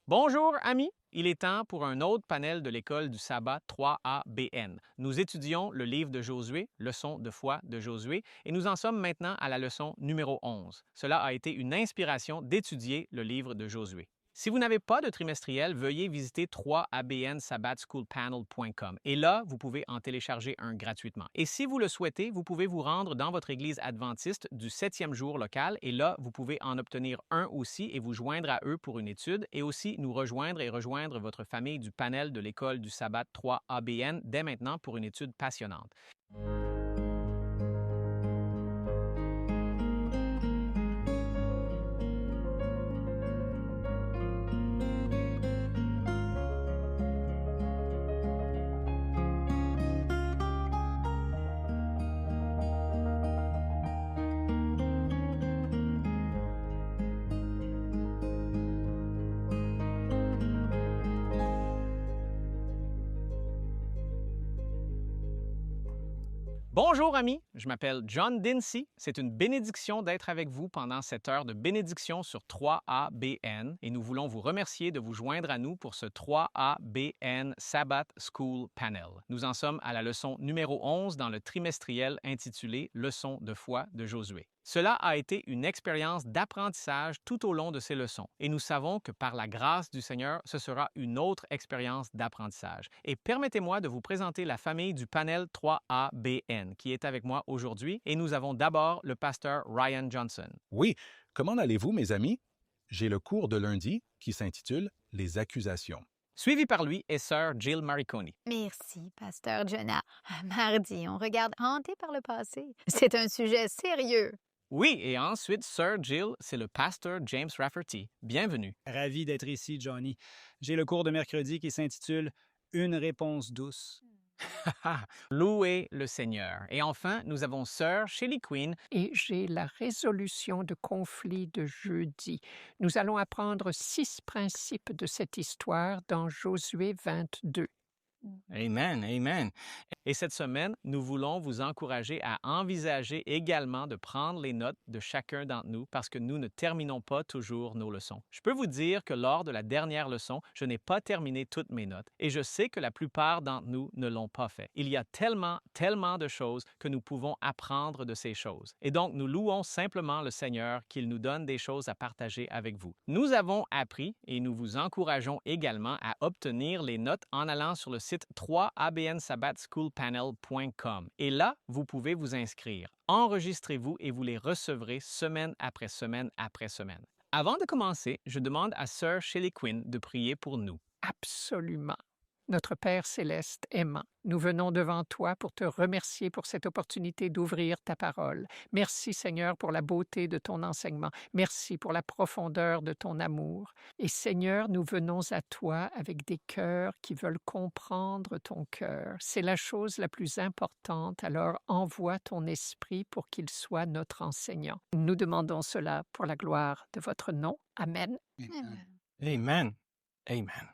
Bonjour, amis! Il est temps pour un autre panel de l'école du sabbat 3ABN. Nous étudions le livre de Josué, leçon de foi de Josué, et nous en sommes maintenant à la leçon numéro 11. Cela a été une inspiration d'étudier le livre de Josué. Si vous n'avez pas de trimestriel, veuillez visiter 3abnsabbatschoolpanel.com et là, vous pouvez en télécharger un gratuitement. Et si vous le souhaitez, vous pouvez vous rendre dans votre église adventiste du 7e jour local et là, vous pouvez en obtenir un aussi et vous joindre à eux pour une étude et aussi nous rejoindre et rejoindre votre famille du panel de l'école du sabbat 3ABN dès maintenant pour une étude passionnante. Bonjour amis, je m'appelle John Dincy. C'est une bénédiction d'être avec vous pendant cette heure de bénédiction sur 3ABN et nous voulons vous remercier de vous joindre à nous pour ce 3ABN Sabbath School Panel. Nous en sommes à la leçon numéro 11 dans le trimestriel intitulé Leçon de foi de Josué. Cela a été une expérience d'apprentissage tout au long de ces leçons et nous savons que par la grâce du Seigneur, ce sera une autre expérience d'apprentissage. Et permettez-moi de vous présenter la famille du panel 3ABN qui est avec moi aujourd'hui et nous avons d'abord le pasteur Ryan Johnson. Oui, comment allez-vous, mes amis? J'ai le cours de lundi qui s'intitule Les accusations. Suivi par lui est sœur Jill Mariconi. Merci, pasteur Jonah. Mardi, on regarde hanté par le passé. C'est un sujet sérieux. Oui, et ensuite, sœur Jill, c'est le pasteur James Rafferty. Bienvenue. Ravi d'être ici, Johnny. J'ai le cours de mercredi qui s'intitule Une réponse douce. Louez le Seigneur. Et enfin, nous avons sœur Shelley Queen. Et j'ai la résolution de conflit de jeudi. Nous allons apprendre 6 principes de cette histoire dans Josué 22. Amen, amen. Et cette semaine, nous voulons vous encourager à envisager également de prendre les notes de chacun d'entre nous parce que nous ne terminons pas toujours nos leçons. Je peux vous dire que lors de la dernière leçon, je n'ai pas terminé toutes mes notes et je sais que la plupart d'entre nous ne l'ont pas fait. Il y a tellement de choses que nous pouvons apprendre de ces choses. Et donc, nous louons simplement le Seigneur qu'il nous donne des choses à partager avec vous. Nous avons appris et nous vous encourageons également à obtenir les notes en allant sur le site 3abnsabbatschoolpanel.com. Et là, vous pouvez vous inscrire. Enregistrez-vous et vous les recevrez semaine après semaine après semaine. Avant de commencer, je demande à sœur Shelley Quinn de prier pour nous. Absolument. Notre Père céleste aimant, nous venons devant toi pour te remercier pour cette opportunité d'ouvrir ta parole. Merci Seigneur pour la beauté de ton enseignement. Merci pour la profondeur de ton amour. Et Seigneur, nous venons à toi avec des cœurs qui veulent comprendre ton cœur. C'est la chose la plus importante, alors envoie ton esprit pour qu'il soit notre enseignant. Nous demandons cela pour la gloire de votre nom. Amen. Amen. Amen.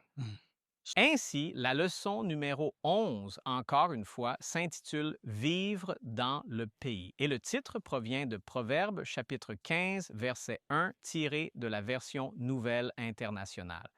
Ainsi, la leçon numéro 11, encore une fois, s'intitule « Vivre dans le pays » et le titre provient de Proverbes chapitre 15, verset 1, tiré de la version Nouvelle internationale.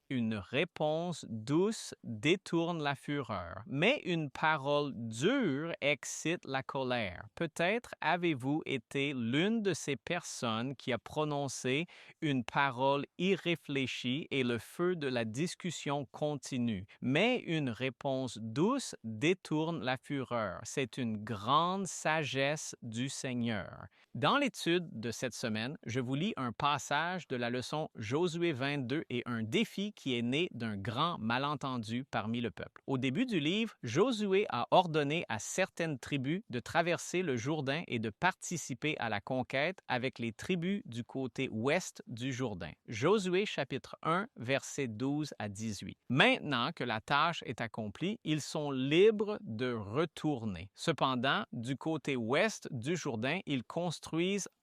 Une réponse douce détourne la fureur, mais une parole dure excite la colère. Peut-être avez-vous été l'une de ces personnes qui a prononcé une parole irréfléchie et le feu de la discussion continue. Mais une réponse douce détourne la fureur. C'est une grande sagesse du Seigneur. Dans l'étude de cette semaine, je vous lis un passage de la leçon Josué 22 et un défi qui est né d'un grand malentendu parmi le peuple. Au début du livre, Josué a ordonné à certaines tribus de traverser le Jourdain et de participer à la conquête avec les tribus du côté ouest du Jourdain. Josué chapitre 1, versets 12 à 18. Maintenant que la tâche est accomplie, ils sont libres de retourner. Cependant, du côté ouest du Jourdain, ils construisent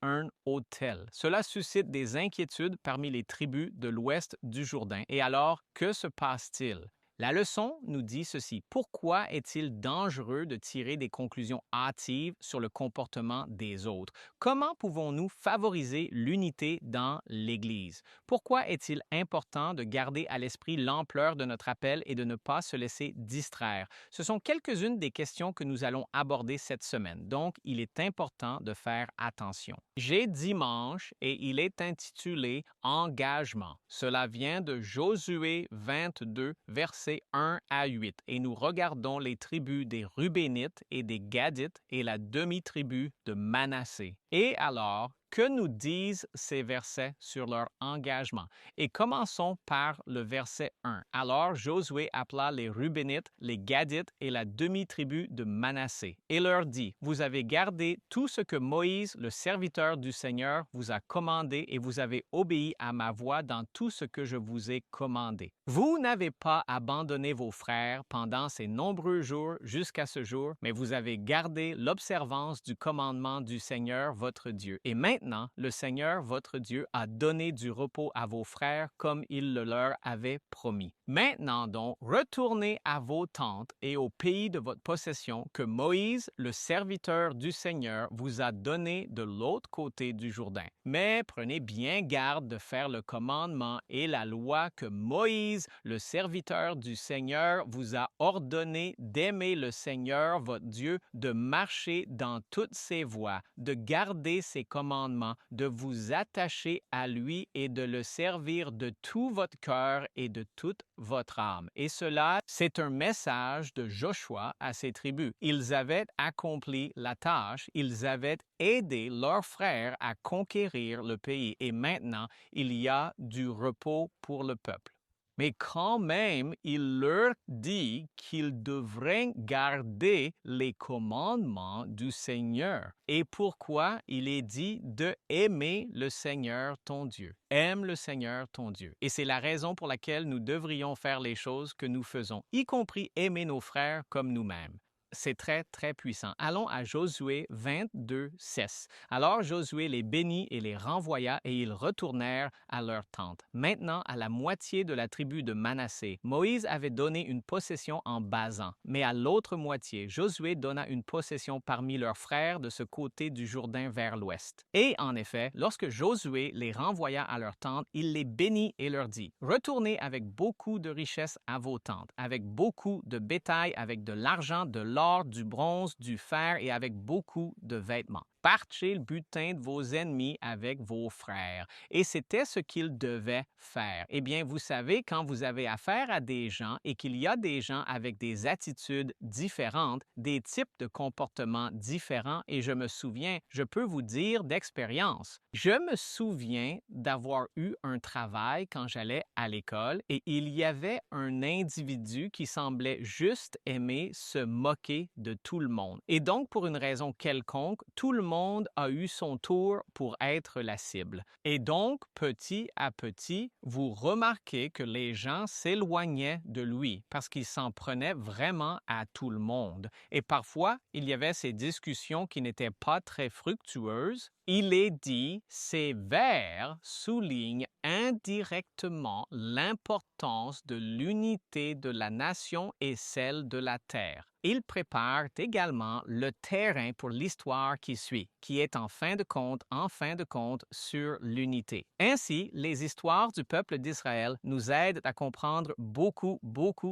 un autel. Cela suscite des inquiétudes parmi les tribus de l'ouest du Jourdain. Et alors, que se passe-t-il? La leçon nous dit ceci. Pourquoi est-il dangereux de tirer des conclusions hâtives sur le comportement des autres? Comment pouvons-nous favoriser l'unité dans l'Église? Pourquoi est-il important de garder à l'esprit l'ampleur de notre appel et de ne pas se laisser distraire? Ce sont quelques-unes des questions que nous allons aborder cette semaine, donc il est important de faire attention. J'ai dimanche et il est intitulé Engagement. Cela vient de Josué 22, versets 1 à 8, et nous regardons les tribus des Rubénites et des Gadites et la demi-tribu de Manassé. Et alors, que nous disent ces versets sur leur engagement? Et commençons par le verset 1. Alors Josué appela les Rubénites, les Gadites et la demi-tribu de Manassé et leur dit, « Vous avez gardé tout ce que Moïse, le serviteur du Seigneur, vous a commandé et vous avez obéi à ma voix dans tout ce que je vous ai commandé. Vous n'avez pas abandonné vos frères pendant ces nombreux jours jusqu'à ce jour, mais vous avez gardé l'observance du commandement du Seigneur votre Dieu. Et maintenant, le Seigneur votre Dieu a donné du repos à vos frères comme il le leur avait promis. Maintenant donc, retournez à vos tentes et au pays de votre possession que Moïse, le serviteur du Seigneur, vous a donné de l'autre côté du Jourdain. Mais prenez bien garde de faire le commandement et la loi que Moïse, le serviteur du Seigneur, vous a ordonné d'aimer le Seigneur votre Dieu, de marcher dans toutes ses voies, de garder ses commandements, de vous attacher à lui et de le servir de tout votre cœur et de toute votre âme. Et cela, c'est un message de Joshua à ses tribus. Ils avaient accompli la tâche, ils avaient aidé leurs frères à conquérir le pays et maintenant, il y a du repos pour le peuple. Mais quand même, il leur dit qu'ils devraient garder les commandements du Seigneur. Et pourquoi il est dit de aimer le Seigneur ton Dieu? Aime le Seigneur ton Dieu. Et c'est la raison pour laquelle nous devrions faire les choses que nous faisons, y compris aimer nos frères comme nous-mêmes. C'est très, très puissant. Allons à Josué 22, 16. Alors Josué les bénit et les renvoya et ils retournèrent à leur tente. Maintenant, à la moitié de la tribu de Manassé, Moïse avait donné une possession en Basan, mais à l'autre moitié, Josué donna une possession parmi leurs frères de ce côté du Jourdain vers l'ouest. Et en effet, lorsque Josué les renvoya à leur tente, il les bénit et leur dit, « Retournez avec beaucoup de richesses à vos tentes, avec beaucoup de bétail, avec de l'argent, de l'or, du bronze, du fer et avec beaucoup de vêtements. Partez le butin de vos ennemis avec vos frères. » Et c'était ce qu'ils devaient faire. Eh bien, vous savez, quand vous avez affaire à des gens et qu'il y a des gens avec des attitudes différentes, des types de comportements différents, et je me souviens, je peux vous dire d'expérience, je me souviens d'avoir eu un travail quand j'allais à l'école et il y avait un individu qui semblait juste aimer se moquer de tout le monde. Et donc, pour une raison quelconque, tout le monde a eu son tour pour être la cible. Et donc, petit à petit, vous remarquez que les gens s'éloignaient de lui parce qu'il s'en prenait vraiment à tout le monde. Et parfois, il y avait ces discussions qui n'étaient pas très fructueuses. Il est dit, ces vers soulignent indirectement l'importance de l'unité de la nation et celle de la terre. Ils préparent également le terrain pour l'histoire qui suit, qui est en fin de compte, sur l'unité. Ainsi, les histoires du peuple d'Israël nous aident à comprendre beaucoup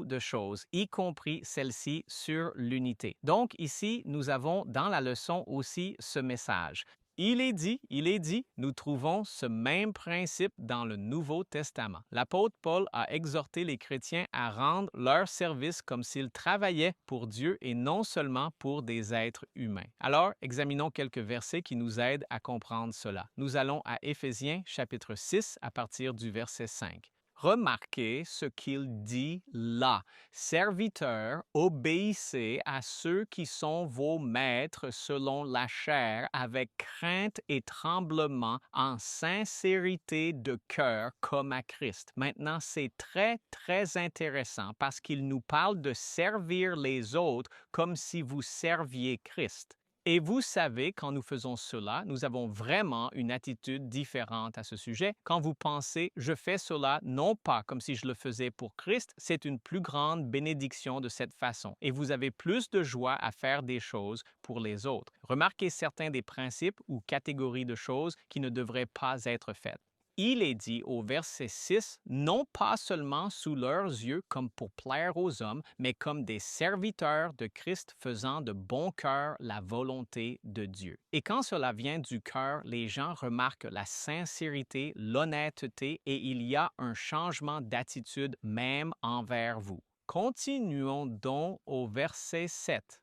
de choses, y compris celle-ci sur l'unité. Donc ici, nous avons dans la leçon aussi ce message. Il est dit, nous trouvons ce même principe dans le Nouveau Testament. L'apôtre Paul a exhorté les chrétiens à rendre leur service comme s'ils travaillaient pour Dieu et non seulement pour des êtres humains. Alors, examinons quelques versets qui nous aident à comprendre cela. Nous allons à Éphésiens chapitre 6 à partir du verset 5. Remarquez ce qu'il dit là. Serviteurs, obéissez à ceux qui sont vos maîtres selon la chair, avec crainte et tremblement, en sincérité de cœur, comme à Christ. Maintenant, c'est très intéressant parce qu'il nous parle de servir les autres comme si vous serviez Christ. Et vous savez, quand nous faisons cela, nous avons vraiment une attitude différente à ce sujet. Quand vous pensez, je fais cela non pas comme si je le faisais pour Christ, c'est une plus grande bénédiction de cette façon. Et vous avez plus de joie à faire des choses pour les autres. Remarquez certains des principes ou catégories de choses qui ne devraient pas être faites. Il est dit au verset 6, non pas seulement sous leurs yeux comme pour plaire aux hommes, mais comme des serviteurs de Christ faisant de bon cœur la volonté de Dieu. Et quand cela vient du cœur, les gens remarquent la sincérité, l'honnêteté et il y a un changement d'attitude même envers vous. Continuons donc au verset 7.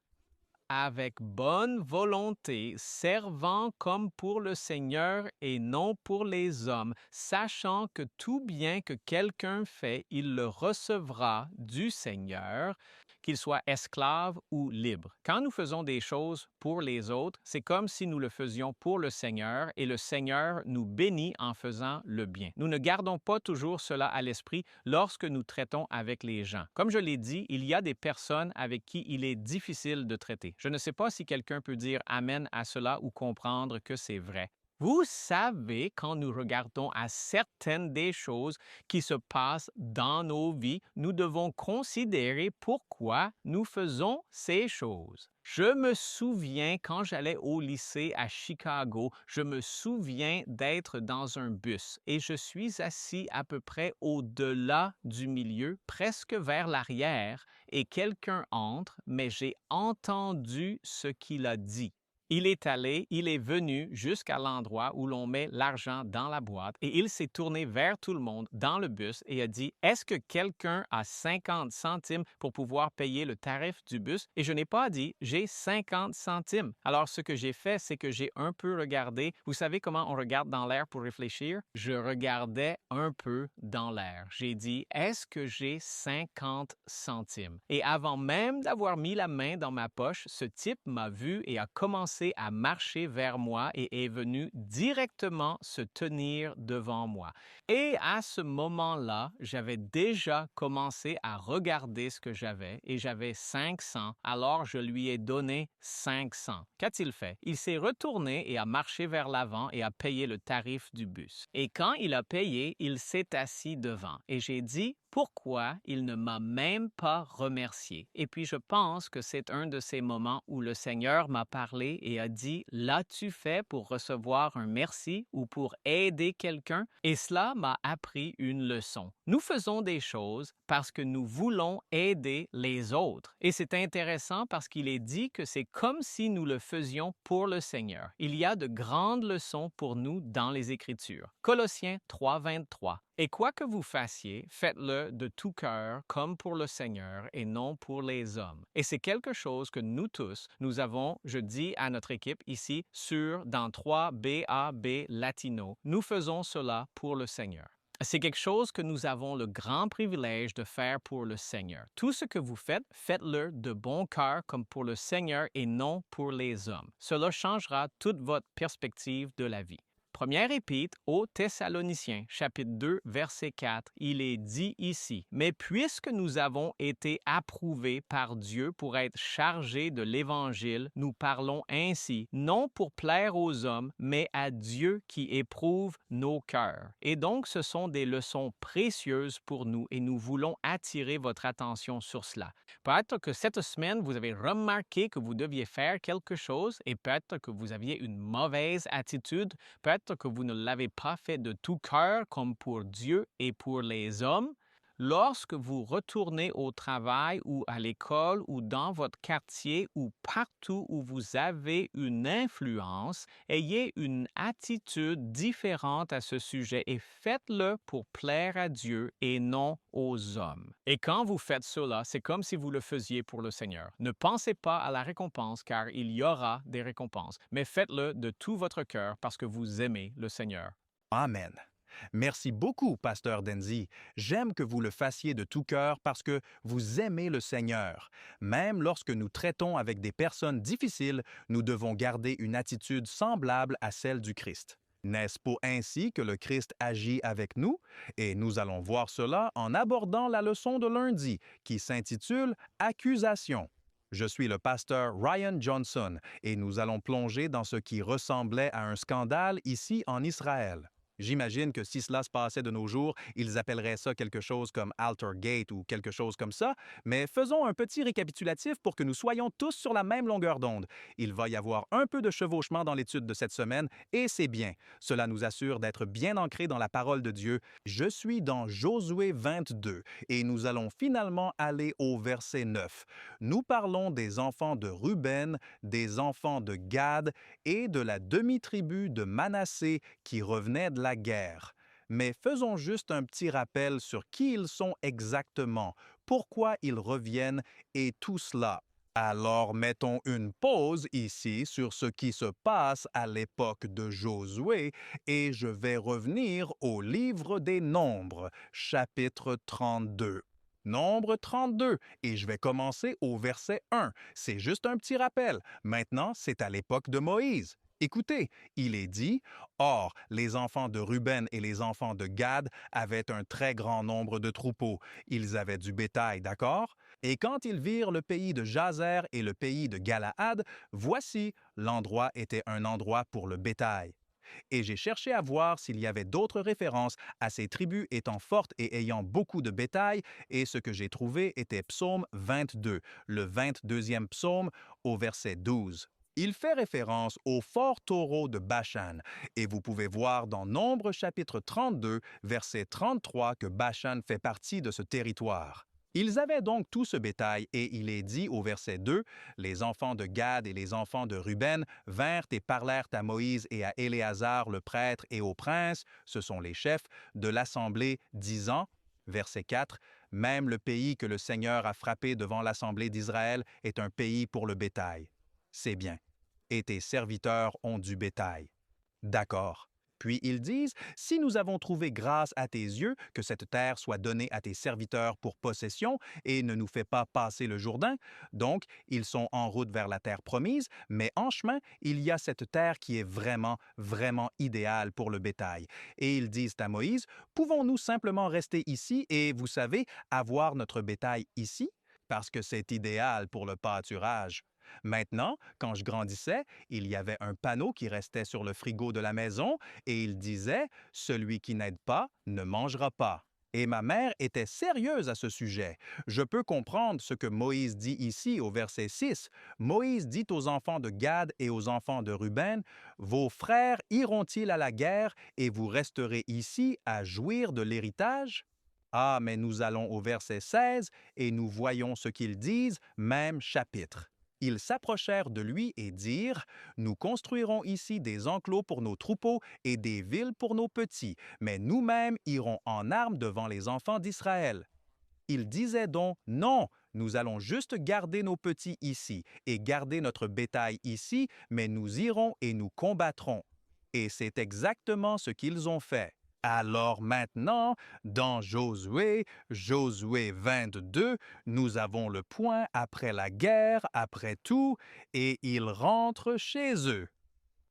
Avec bonne volonté, servant comme pour le Seigneur et non pour les hommes, sachant que tout bien que quelqu'un fait, il le recevra du Seigneur, qu'il soit esclave ou libre. Quand nous faisons des choses pour les autres, c'est comme si nous le faisions pour le Seigneur et le Seigneur nous bénit en faisant le bien. Nous ne gardons pas toujours cela à l'esprit lorsque nous traitons avec les gens. Comme je l'ai dit, il y a des personnes avec qui il est difficile de traiter. Je ne sais pas si quelqu'un peut dire Amen à cela ou comprendre que c'est vrai. Vous savez, quand nous regardons à certaines des choses qui se passent dans nos vies, nous devons considérer pourquoi nous faisons ces choses. Je me souviens quand j'allais au lycée à Chicago, je me souviens d'être dans un bus et je suis assis à peu près au-delà du milieu, presque vers l'arrière, et quelqu'un entre, mais j'ai entendu ce qu'il a dit. Il est venu jusqu'à l'endroit où l'on met l'argent dans la boîte et il s'est tourné vers tout le monde dans le bus et a dit « Est-ce que quelqu'un a 50 centimes pour pouvoir payer le tarif du bus? » Et je n'ai pas dit « J'ai 50 centimes. » Alors, ce que j'ai fait, c'est que j'ai un peu regardé. Vous savez comment on regarde dans l'air pour réfléchir? Je regardais un peu dans l'air. J'ai dit « Est-ce que j'ai 50 centimes? » Et avant même d'avoir mis la main dans ma poche, ce type m'a vu et a commencé à marcher vers moi et est venu directement se tenir devant moi. Et à ce moment-là, j'avais déjà commencé à regarder ce que j'avais et j'avais 500, alors je lui ai donné 500. Qu'a-t-il fait? Il s'est retourné et a marché vers l'avant et a payé le tarif du bus. Et quand il a payé, il s'est assis devant et j'ai dit pourquoi il ne m'a même pas remercié. Et puis je pense que c'est un de ces moments où le Seigneur m'a parlé et a dit « L'as-tu fait pour recevoir un merci ou pour aider quelqu'un? » Et cela m'a appris une leçon. Nous faisons des choses parce que nous voulons aider les autres. Et c'est intéressant parce qu'il est dit que c'est comme si nous le faisions pour le Seigneur. Il y a de grandes leçons pour nous dans les Écritures. Colossiens 3:23. Et quoi que vous fassiez, faites-le de tout cœur, comme pour le Seigneur et non pour les hommes. Et c'est quelque chose que nous tous, nous avons, je dis à notre équipe ici, dans 3BAB Latino, nous faisons cela pour le Seigneur. C'est quelque chose que nous avons le grand privilège de faire pour le Seigneur. Tout ce que vous faites, faites-le de bon cœur comme pour le Seigneur et non pour les hommes. Cela changera toute votre perspective de la vie. Première épître aux Thessaloniciens, chapitre 2, verset 4, il est dit ici, « Mais puisque nous avons été approuvés par Dieu pour être chargés de l'Évangile, nous parlons ainsi, non pour plaire aux hommes, mais à Dieu qui éprouve nos cœurs. » Et donc, ce sont des leçons précieuses pour nous et nous voulons attirer votre attention sur cela. Peut-être que cette semaine, vous avez remarqué que vous deviez faire quelque chose et peut-être que vous aviez une mauvaise attitude, peut-être que vous ne l'avez pas fait de tout cœur comme pour Dieu et pour les hommes. Lorsque vous retournez au travail ou à l'école ou dans votre quartier ou partout où vous avez une influence, ayez une attitude différente à ce sujet et faites-le pour plaire à Dieu et non aux hommes. Et quand vous faites cela, c'est comme si vous le faisiez pour le Seigneur. Ne pensez pas à la récompense car il y aura des récompenses, mais faites-le de tout votre cœur parce que vous aimez le Seigneur. Amen. Merci beaucoup, Pasteur Denzi. J'aime que vous le fassiez de tout cœur parce que vous aimez le Seigneur. Même lorsque nous traitons avec des personnes difficiles, nous devons garder une attitude semblable à celle du Christ. N'est-ce pas ainsi que le Christ agit avec nous? Et nous allons voir cela en abordant la leçon de lundi qui s'intitule « Accusation ». Je suis le pasteur Ryan Johnson et nous allons plonger dans ce qui ressemblait à un scandale ici en Israël. J'imagine que si cela se passait de nos jours, ils appelleraient ça quelque chose comme Altergate ou quelque chose comme ça, mais faisons un petit récapitulatif pour que nous soyons tous sur la même longueur d'onde. Il va y avoir un peu de chevauchement dans l'étude de cette semaine et c'est bien. Cela nous assure d'être bien ancrés dans la parole de Dieu. Je suis dans Josué 22 et nous allons finalement aller au verset 9. Nous parlons des enfants de Ruben, des enfants de Gad et de la demi-tribu de Manassé qui revenaient de la guerre. Mais faisons juste un petit rappel sur qui ils sont exactement, pourquoi ils reviennent et tout cela. Alors mettons une pause ici sur ce qui se passe à l'époque de Josué et je vais revenir au livre des Nombres, chapitre 32. Nombre 32, et je vais commencer au verset 1. C'est juste un petit rappel. Maintenant, c'est à l'époque de Moïse. Écoutez, il est dit, « Or, les enfants de Ruben et les enfants de Gad avaient un très grand nombre de troupeaux. Ils avaient du bétail, d'accord? Et quand ils virent le pays de Jazer et le pays de Galaad, voici, l'endroit était un endroit pour le bétail. » Et j'ai cherché à voir s'il y avait d'autres références à ces tribus étant fortes et ayant beaucoup de bétail, et ce que j'ai trouvé était Psaume 22, le 22e psaume au verset 12. Il fait référence au fort taureau de Bashan, et vous pouvez voir dans Nombres chapitre 32, verset 33 que Bashan fait partie de ce territoire. Ils avaient donc tout ce bétail, et il est dit au verset 2, « Les enfants de Gad et les enfants de Ruben vinrent et parlèrent à Moïse et à Éléazar le prêtre et aux princes, ce sont les chefs, de l'assemblée, disant, verset 4, « Même le pays que le Seigneur a frappé devant l'assemblée d'Israël est un pays pour le bétail. » C'est bien. Et tes serviteurs ont du bétail. D'accord. Puis ils disent, « Si nous avons trouvé grâce à tes yeux, que cette terre soit donnée à tes serviteurs pour possession, et ne nous fais pas passer le Jourdain. » Donc, ils sont en route vers la terre promise, mais en chemin, il y a cette terre qui est vraiment, vraiment idéale pour le bétail. Et ils disent à Moïse, « Pouvons-nous simplement rester ici et, vous savez, avoir notre bétail ici? Parce que c'est idéal pour le pâturage. » Maintenant, quand je grandissais, il y avait un panneau qui restait sur le frigo de la maison et il disait « Celui qui n'aide pas ne mangera pas ». Et ma mère était sérieuse à ce sujet. Je peux comprendre ce que Moïse dit ici au verset 6. Moïse dit aux enfants de Gad et aux enfants de Ruben, « Vos frères iront-ils à la guerre et vous resterez ici à jouir de l'héritage? » Ah, mais nous allons au verset 16 et nous voyons ce qu'ils disent, même chapitre. Ils s'approchèrent de lui et dirent, « Nous construirons ici des enclos pour nos troupeaux et des villes pour nos petits, mais nous-mêmes irons en armes devant les enfants d'Israël. » Il disait donc, « Non, nous allons juste garder nos petits ici et garder notre bétail ici, mais nous irons et nous combattrons. » Et c'est exactement ce qu'ils ont fait. Alors maintenant, dans Josué 22, nous avons le point après la guerre, après tout, et ils rentrent chez eux.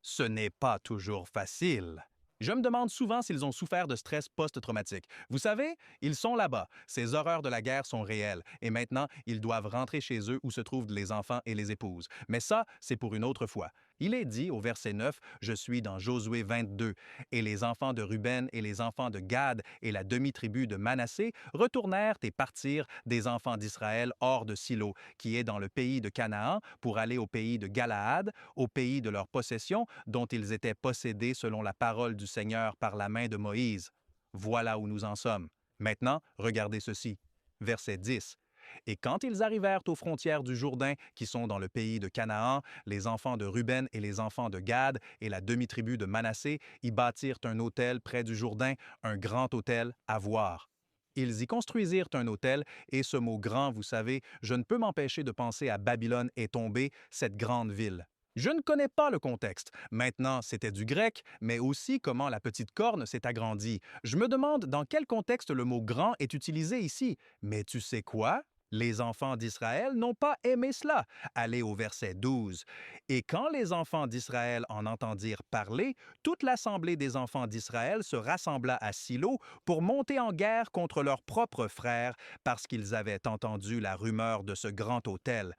Ce n'est pas toujours facile. Je me demande souvent s'ils ont souffert de stress post-traumatique. Vous savez, ils sont là-bas. Ces horreurs de la guerre sont réelles. Et maintenant, ils doivent rentrer chez eux où se trouvent les enfants et les épouses. Mais ça, c'est pour une autre fois. Il est dit au verset 9, « Je suis dans Josué 22. Et les enfants de Ruben et les enfants de Gad et la demi-tribu de Manassé retournèrent et partirent des enfants d'Israël hors de Silo, qui est dans le pays de Canaan, pour aller au pays de Galaad, au pays de leur possession, dont ils étaient possédés selon la parole du Seigneur par la main de Moïse. » Voilà où nous en sommes. Maintenant, regardez ceci. Verset 10. « Et quand ils arrivèrent aux frontières du Jourdain, qui sont dans le pays de Canaan, les enfants de Ruben et les enfants de Gad et la demi-tribu de Manassé y bâtirent un autel près du Jourdain, un grand autel à voir. » Ils y construisirent un autel, et ce mot « grand », vous savez, je ne peux m'empêcher de penser à Babylone est tombée, cette grande ville. Je ne connais pas le contexte. Maintenant, c'était du grec, mais aussi comment la petite corne s'est agrandie. Je me demande dans quel contexte le mot « grand » est utilisé ici. Mais tu sais quoi? Les enfants d'Israël n'ont pas aimé cela. Allez au verset 12. « Et quand les enfants d'Israël en entendirent parler, toute l'assemblée des enfants d'Israël se rassembla à Silo pour monter en guerre contre leurs propres frères, parce qu'ils avaient entendu la rumeur de ce grand autel. »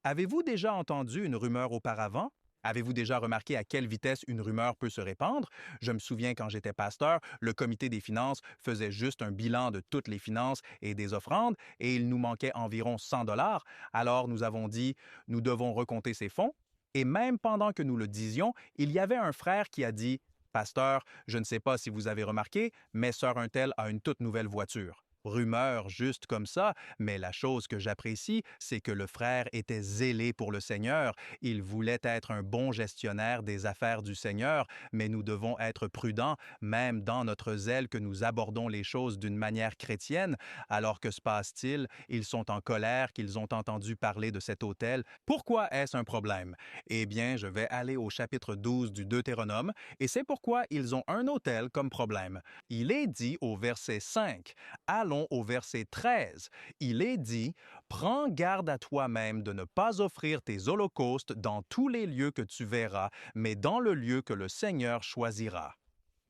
Avez-vous déjà entendu une rumeur auparavant? Avez-vous déjà remarqué à quelle vitesse une rumeur peut se répandre? Je me souviens quand j'étais pasteur, le comité des finances faisait juste un bilan de toutes les finances et des offrandes et il nous manquait environ 100 dollars. Alors nous avons dit, nous devons recompter ces fonds. Et même pendant que nous le disions, il y avait un frère qui a dit, Pasteur, je ne sais pas si vous avez remarqué, mais sœur Untel a une toute nouvelle voiture. Rumeur juste comme ça, mais la chose que j'apprécie, c'est que le frère était zélé pour le Seigneur. Il voulait être un bon gestionnaire des affaires du Seigneur, mais nous devons être prudents, même dans notre zèle que nous abordons les choses d'une manière chrétienne. Alors que se passe-t-il? Ils sont en colère qu'ils ont entendu parler de cet autel. Pourquoi est-ce un problème? Eh bien, je vais aller au chapitre 12 du Deutéronome, et c'est pourquoi ils ont un autel comme problème. Il est dit au verset 5, allons au verset 13. Il est dit, « Prends garde à toi-même de ne pas offrir tes holocaustes dans tous les lieux que tu verras, mais dans le lieu que le Seigneur choisira. »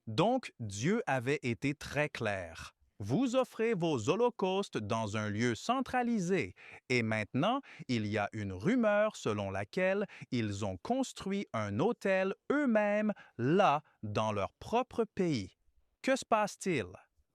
Donc, Dieu avait été très clair. Vous offrez vos holocaustes dans un lieu centralisé. Et maintenant, il y a une rumeur selon laquelle ils ont construit un autel eux-mêmes là, dans leur propre pays. Que se passe-t-il?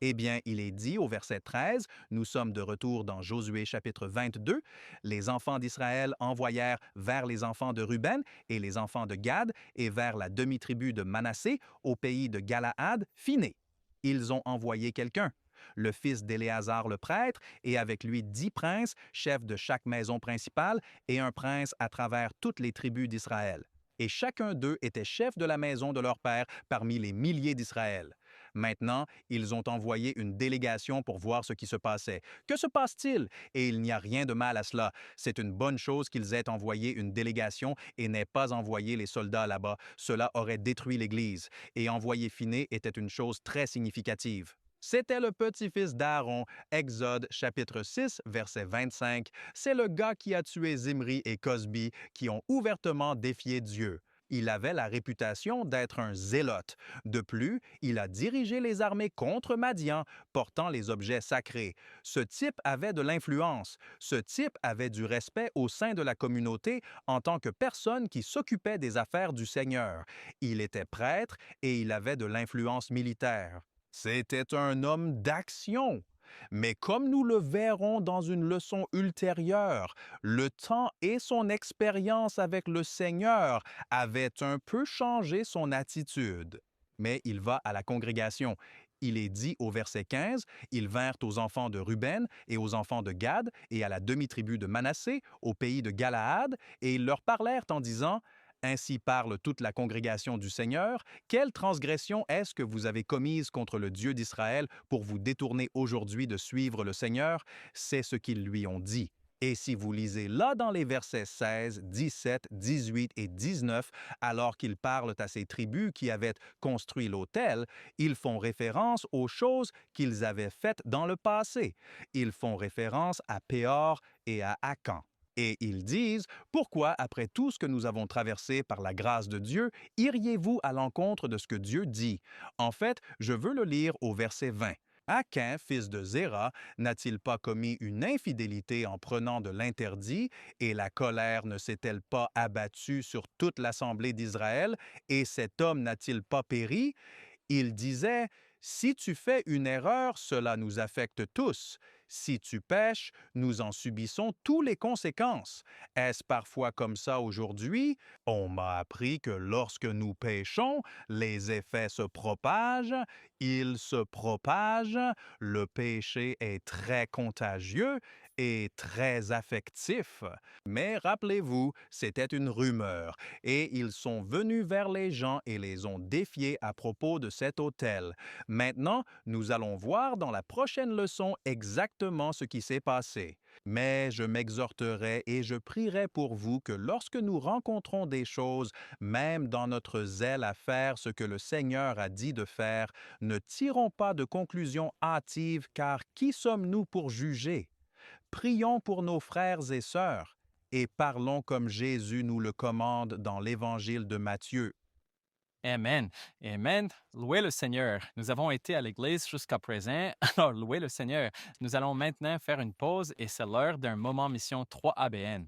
Eh bien, il est dit au verset 13, nous sommes de retour dans Josué chapitre 22, les enfants d'Israël envoyèrent vers les enfants de Ruben et les enfants de Gad et vers la demi-tribu de Manassé au pays de Galaad, Phiné. Ils ont envoyé quelqu'un, le fils d'Éléazar le prêtre, et avec lui 10 princes, chefs de chaque maison principale, et un prince à travers toutes les tribus d'Israël. Et chacun d'eux était chef de la maison de leur père parmi les milliers d'Israël. Maintenant, ils ont envoyé une délégation pour voir ce qui se passait. Que se passe-t-il? Et il n'y a rien de mal à cela. C'est une bonne chose qu'ils aient envoyé une délégation et n'aient pas envoyé les soldats là-bas. Cela aurait détruit l'Église. Et envoyer Phiné était une chose très significative. C'était le petit-fils d'Aaron, Exode chapitre 6, verset 25. C'est le gars qui a tué Zimri et Cosbi, qui ont ouvertement défié Dieu. Il avait la réputation d'être un zélote. De plus, il a dirigé les armées contre Madian, portant les objets sacrés. Ce type avait de l'influence. Ce type avait du respect au sein de la communauté en tant que personne qui s'occupait des affaires du Seigneur. Il était prêtre et il avait de l'influence militaire. C'était un homme d'action. Mais comme nous le verrons dans une leçon ultérieure, le temps et son expérience avec le Seigneur avaient un peu changé son attitude. Mais il va à la congrégation. Il est dit au verset 15, « Ils vinrent aux enfants de Ruben et aux enfants de Gad et à la demi-tribu de Manassé, au pays de Galaad, et ils leur parlèrent en disant, « Ainsi parle toute la congrégation du Seigneur. Quelle transgression est-ce que vous avez commise contre le Dieu d'Israël pour vous détourner aujourd'hui de suivre le Seigneur? » C'est ce qu'ils lui ont dit. Et si vous lisez là dans les versets 16, 17, 18 et 19, alors qu'ils parlent à ces tribus qui avaient construit l'autel, ils font référence aux choses qu'ils avaient faites dans le passé. Ils font référence à Péor et à Akan. Et ils disent, « Pourquoi, après tout ce que nous avons traversé par la grâce de Dieu, iriez-vous à l'encontre de ce que Dieu dit? » En fait, je veux le lire au verset 20. « Akan, fils de Zéra, n'a-t-il pas commis une infidélité en prenant de l'interdit, et la colère ne s'est-elle pas abattue sur toute l'assemblée d'Israël, et cet homme n'a-t-il pas péri? » Il disait, « Si tu fais une erreur, cela nous affecte tous. Si tu pèches, nous en subissons toutes les conséquences. Est-ce parfois comme ça aujourd'hui? On m'a appris que lorsque nous péchons, les effets se propagent, ils se propagent, le péché est très contagieux et très affectif. Mais rappelez-vous, c'était une rumeur, et ils sont venus vers les gens et les ont défiés à propos de cet autel. Maintenant, nous allons voir dans la prochaine leçon exactement ce qui s'est passé. Mais je m'exhorterai et je prierai pour vous que lorsque nous rencontrons des choses, même dans notre zèle à faire ce que le Seigneur a dit de faire, ne tirons pas de conclusions hâtives, car qui sommes-nous pour juger? Prions pour nos frères et sœurs, et parlons comme Jésus nous le commande dans l'Évangile de Matthieu. Amen. Amen. Louez le Seigneur. Nous avons été à l'Église jusqu'à présent, alors louez le Seigneur. Nous allons maintenant faire une pause et c'est l'heure d'un moment mission 3ABN.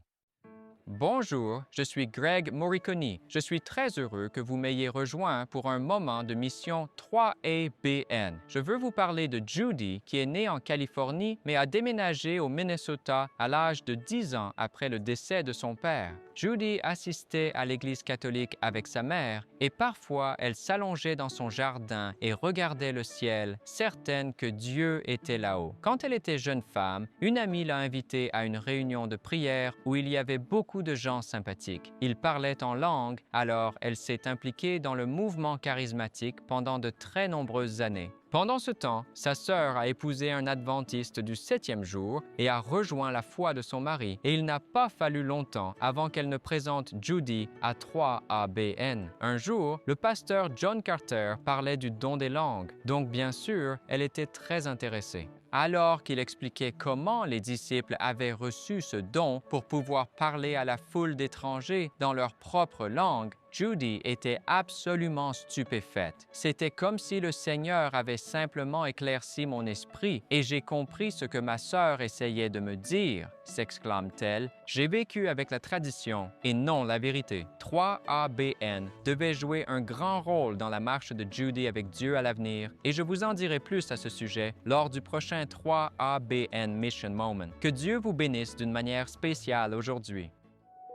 Bonjour, je suis Greg Morricone. Je suis très heureux que vous m'ayez rejoint pour un moment de mission 3ABN. Je veux vous parler de Judy, qui est née en Californie, mais a déménagé au Minnesota à l'âge de 10 ans après le décès de son père. Judy assistait à l'Église catholique avec sa mère et parfois elle s'allongeait dans son jardin et regardait le ciel, certaine que Dieu était là-haut. Quand elle était jeune femme, une amie l'a invitée à une réunion de prière où il y avait beaucoup de gens sympathiques. Ils parlaient en langue, alors elle s'est impliquée dans le mouvement charismatique pendant de très nombreuses années. Pendant ce temps, sa sœur a épousé un adventiste du 7e jour et a rejoint la foi de son mari, et il n'a pas fallu longtemps avant qu'elle ne présente Judy à 3ABN. Un jour, le pasteur John Carter parlait du don des langues, donc bien sûr, elle était très intéressée. Alors qu'il expliquait comment les disciples avaient reçu ce don pour pouvoir parler à la foule d'étrangers dans leur propre langue, Judy était absolument stupéfaite. C'était comme si le Seigneur avait simplement éclairci mon esprit et j'ai compris ce que ma sœur essayait de me dire, s'exclame-t-elle. J'ai vécu avec la tradition et non la vérité. 3ABN devait jouer un grand rôle dans la marche de Judy avec Dieu à l'avenir et je vous en dirai plus à ce sujet lors du prochain 3ABN Mission Moment. Que Dieu vous bénisse d'une manière spéciale aujourd'hui.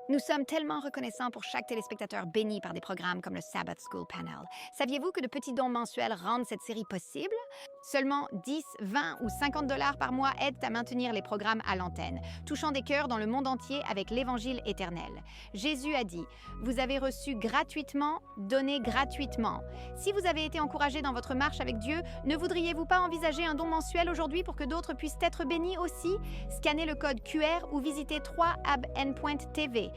Nous sommes tellement reconnaissants pour chaque téléspectateur béni par des programmes comme le Sabbath School Panel. Saviez-vous que de petits dons mensuels rendent cette série possible? Seulement 10, 20 ou 50 $ par mois aident à maintenir les programmes à l'antenne, touchant des cœurs dans le monde entier avec l'Évangile éternel. Jésus a dit « Vous avez reçu gratuitement, donnez gratuitement ». Si vous avez été encouragé dans votre marche avec Dieu, ne voudriez-vous pas envisager un don mensuel aujourd'hui pour que d'autres puissent être bénis aussi? Scannez le code QR ou visitez 3abn.tv.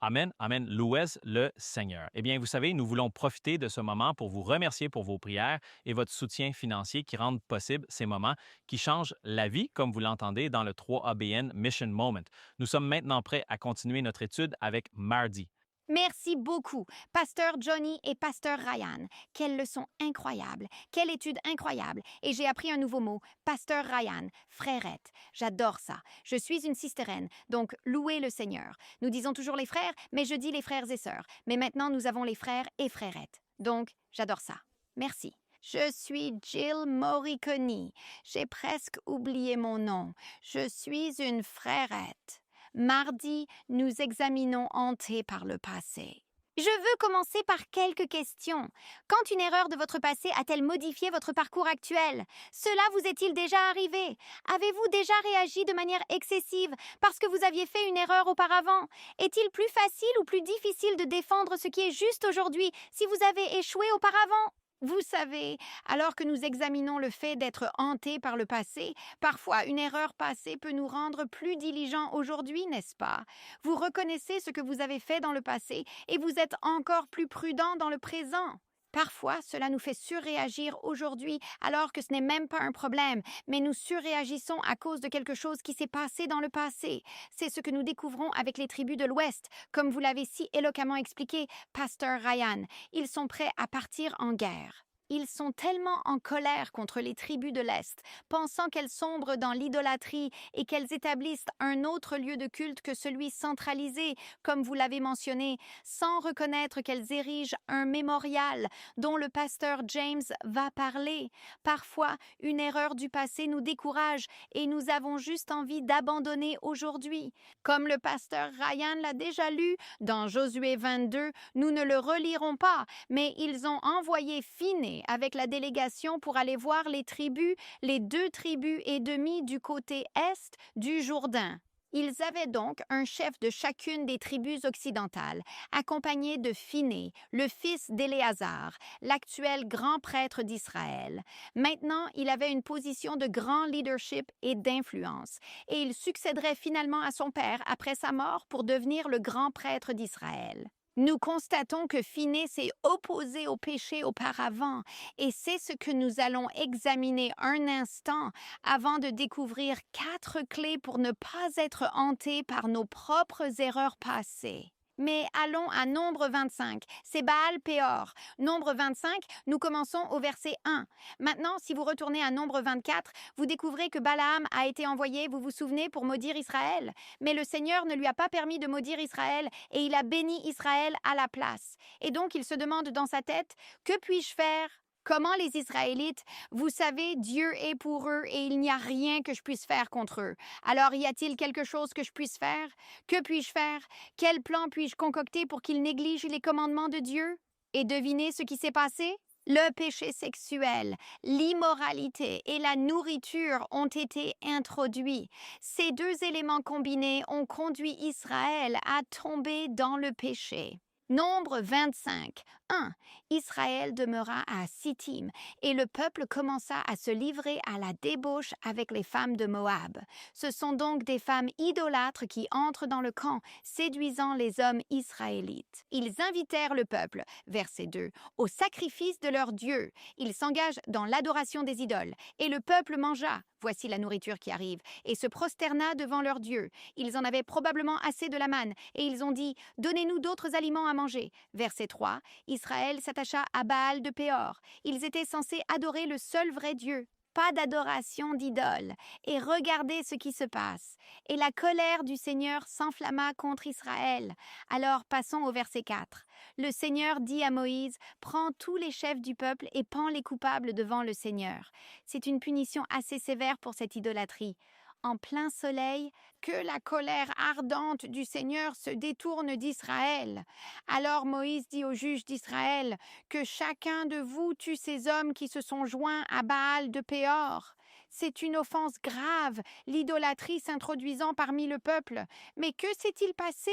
Amen, amen. Louez le Seigneur. Eh bien, vous savez, nous voulons profiter de ce moment pour vous remercier pour vos prières et votre soutien financier qui rendent possible ces moments qui changent la vie, comme vous l'entendez dans le 3ABN Mission Moment. Nous sommes maintenant prêts à continuer notre étude avec mardi. Merci beaucoup, Pasteur Johnny et Pasteur Ryan. Quelle leçon incroyable, quelle étude incroyable. Et j'ai appris un nouveau mot, Pasteur Ryan, frérette. J'adore ça. Je suis une sistérenne, donc louez le Seigneur. Nous disons toujours les frères, mais je dis les frères et sœurs. Mais maintenant, nous avons les frères et frérettes. Donc, j'adore ça. Merci. Je suis Jill Morricone. J'ai presque oublié mon nom. Je suis une frérette. Mardi, nous examinons hanté par le passé. Je veux commencer par quelques questions. Quand une erreur de votre passé a-t-elle modifié votre parcours actuel? Cela vous est-il déjà arrivé? Avez-vous déjà réagi de manière excessive parce que vous aviez fait une erreur auparavant? Est-il plus facile ou plus difficile de défendre ce qui est juste aujourd'hui si vous avez échoué auparavant? Vous savez, alors que nous examinons le fait d'être hantés par le passé, parfois une erreur passée peut nous rendre plus diligents aujourd'hui, n'est-ce pas? Vous reconnaissez ce que vous avez fait dans le passé et vous êtes encore plus prudent dans le présent. Parfois, cela nous fait surréagir aujourd'hui alors que ce n'est même pas un problème, mais nous surréagissons à cause de quelque chose qui s'est passé dans le passé. C'est ce que nous découvrons avec les tribus de l'Ouest, comme vous l'avez si éloquemment expliqué, Pasteur Ryan. Ils sont prêts à partir en guerre. Ils sont tellement en colère contre les tribus de l'Est, pensant qu'elles sombrent dans l'idolâtrie et qu'elles établissent un autre lieu de culte que celui centralisé, comme vous l'avez mentionné, sans reconnaître qu'elles érigent un mémorial dont le pasteur James va parler. Parfois, une erreur du passé nous décourage et nous avons juste envie d'abandonner aujourd'hui. Comme le pasteur Ryan l'a déjà lu dans Josué 22, nous ne le relirons pas, mais ils ont envoyé Phiné avec la délégation pour aller voir les 2 tribus et demie du côté est du Jourdain. Ils avaient donc un chef de chacune des tribus occidentales, accompagné de Phiné, le fils d'Éléazar, l'actuel grand prêtre d'Israël. Maintenant, il avait une position de grand leadership et d'influence, et il succéderait finalement à son père après sa mort pour devenir le grand prêtre d'Israël. Nous constatons que Phiné s'est opposé au péché auparavant, et c'est ce que nous allons examiner un instant avant de découvrir 4 clés pour ne pas être hantés par nos propres erreurs passées. Mais allons à Nombre 25, c'est Baal Péor. Nombre 25, nous commençons au verset 1. Maintenant, si vous retournez à Nombre 24, vous découvrez que Balaam a été envoyé, vous vous souvenez, pour maudire Israël. Mais le Seigneur ne lui a pas permis de maudire Israël et il a béni Israël à la place. Et donc il se demande dans sa tête, que puis-je faire ? Comment les Israélites, vous savez, Dieu est pour eux et il n'y a rien que je puisse faire contre eux. Alors y a-t-il quelque chose que je puisse faire? Que puis-je faire? Quel plan puis-je concocter pour qu'ils négligent les commandements de Dieu? Et devinez ce qui s'est passé? Le péché sexuel, l'immoralité et la nourriture ont été introduits. Ces deux éléments combinés ont conduit Israël à tomber dans le péché. Nombre 25. 1. Israël demeura à Sittim et le peuple commença à se livrer à la débauche avec les femmes de Moab. Ce sont donc des femmes idolâtres qui entrent dans le camp, séduisant les hommes israélites. Ils invitèrent le peuple, verset 2, au sacrifice de leur Dieu. Ils s'engagent dans l'adoration des idoles et le peuple mangea. Voici la nourriture qui arrive, et se prosterna devant leur Dieu. Ils en avaient probablement assez de la manne, et ils ont dit, « Donnez-nous d'autres aliments à manger. » Verset 3, Israël s'attacha à Baal de Péor. Ils étaient censés adorer le seul vrai Dieu. Pas d'adoration d'idoles. Et regardez ce qui se passe. Et la colère du Seigneur s'enflamma contre Israël. Alors passons au verset 4. Le Seigneur dit à Moïse, « Prends tous les chefs du peuple et pends les coupables devant le Seigneur. » C'est une punition assez sévère pour cette idolâtrie. En plein soleil, que la colère ardente du Seigneur se détourne d'Israël. Alors Moïse dit aux juges d'Israël, « Que chacun de vous tue ces hommes qui se sont joints à Baal de Péor. » C'est une offense grave, l'idolâtrie s'introduisant parmi le peuple. Mais que s'est-il passé?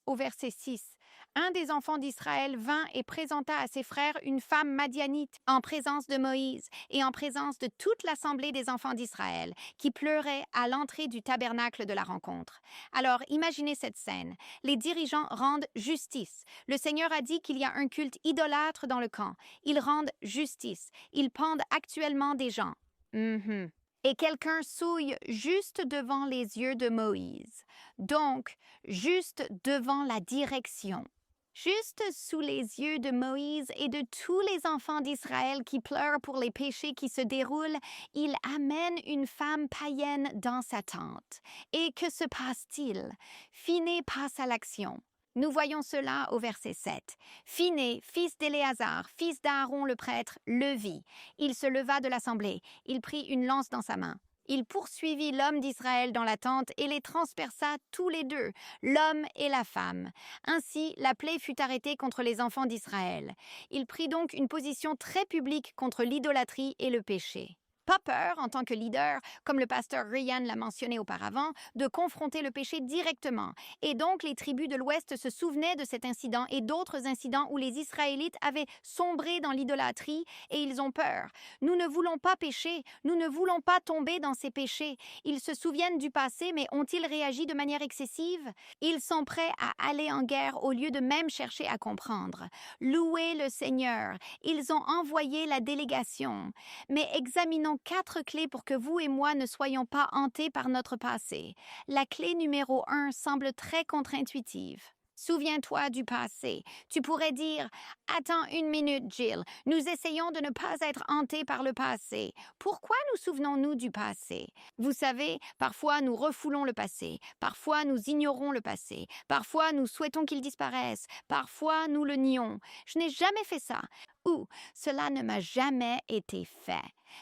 Au verset 6. Un des enfants d'Israël vint et présenta à ses frères une femme madianite en présence de Moïse et en présence de toute l'assemblée des enfants d'Israël qui pleuraient à l'entrée du tabernacle de la rencontre. Alors imaginez cette scène. Les dirigeants rendent justice. Le Seigneur a dit qu'il y a un culte idolâtre dans le camp. Ils rendent justice. Ils pendent actuellement des gens. Et quelqu'un souille juste devant les yeux de Moïse. Donc, juste devant la direction. Juste sous les yeux de Moïse et de tous les enfants d'Israël qui pleurent pour les péchés qui se déroulent, il amène une femme païenne dans sa tente. Et que se passe-t-il? Phiné passe à l'action. Nous voyons cela au verset 7. Phiné, fils d'Éléazar, fils d'Aaron le prêtre, le vit. Il se leva de l'assemblée. Il prit une lance dans sa main. Il poursuivit l'homme d'Israël dans la tente et les transperça tous les deux, l'homme et la femme. Ainsi, la plaie fut arrêtée contre les enfants d'Israël. Il prit donc une position très publique contre l'idolâtrie et le péché. Pas peur, en tant que leader, comme le pasteur Ryan l'a mentionné auparavant, de confronter le péché directement. Et donc, les tribus de l'Ouest se souvenaient de cet incident et d'autres incidents où les Israélites avaient sombré dans l'idolâtrie et ils ont peur. Nous ne voulons pas pécher, nous ne voulons pas tomber dans ces péchés. Ils se souviennent du passé, mais ont-ils réagi de manière excessive? Ils sont prêts à aller en guerre au lieu de même chercher à comprendre. Louez le Seigneur. Ils ont envoyé la délégation. Mais examinons 4 clés pour que vous et moi ne soyons pas hantés par notre passé. La clé numéro 1 semble très contre-intuitive. Souviens-toi du passé. Tu pourrais dire « Attends une minute, Jill. Nous essayons de ne pas être hantés par le passé. Pourquoi nous souvenons-nous du passé? » Vous savez, parfois nous refoulons le passé. Parfois nous ignorons le passé. Parfois nous souhaitons qu'il disparaisse. Parfois nous le nions. Je n'ai jamais fait ça. Ou cela ne m'a jamais été fait.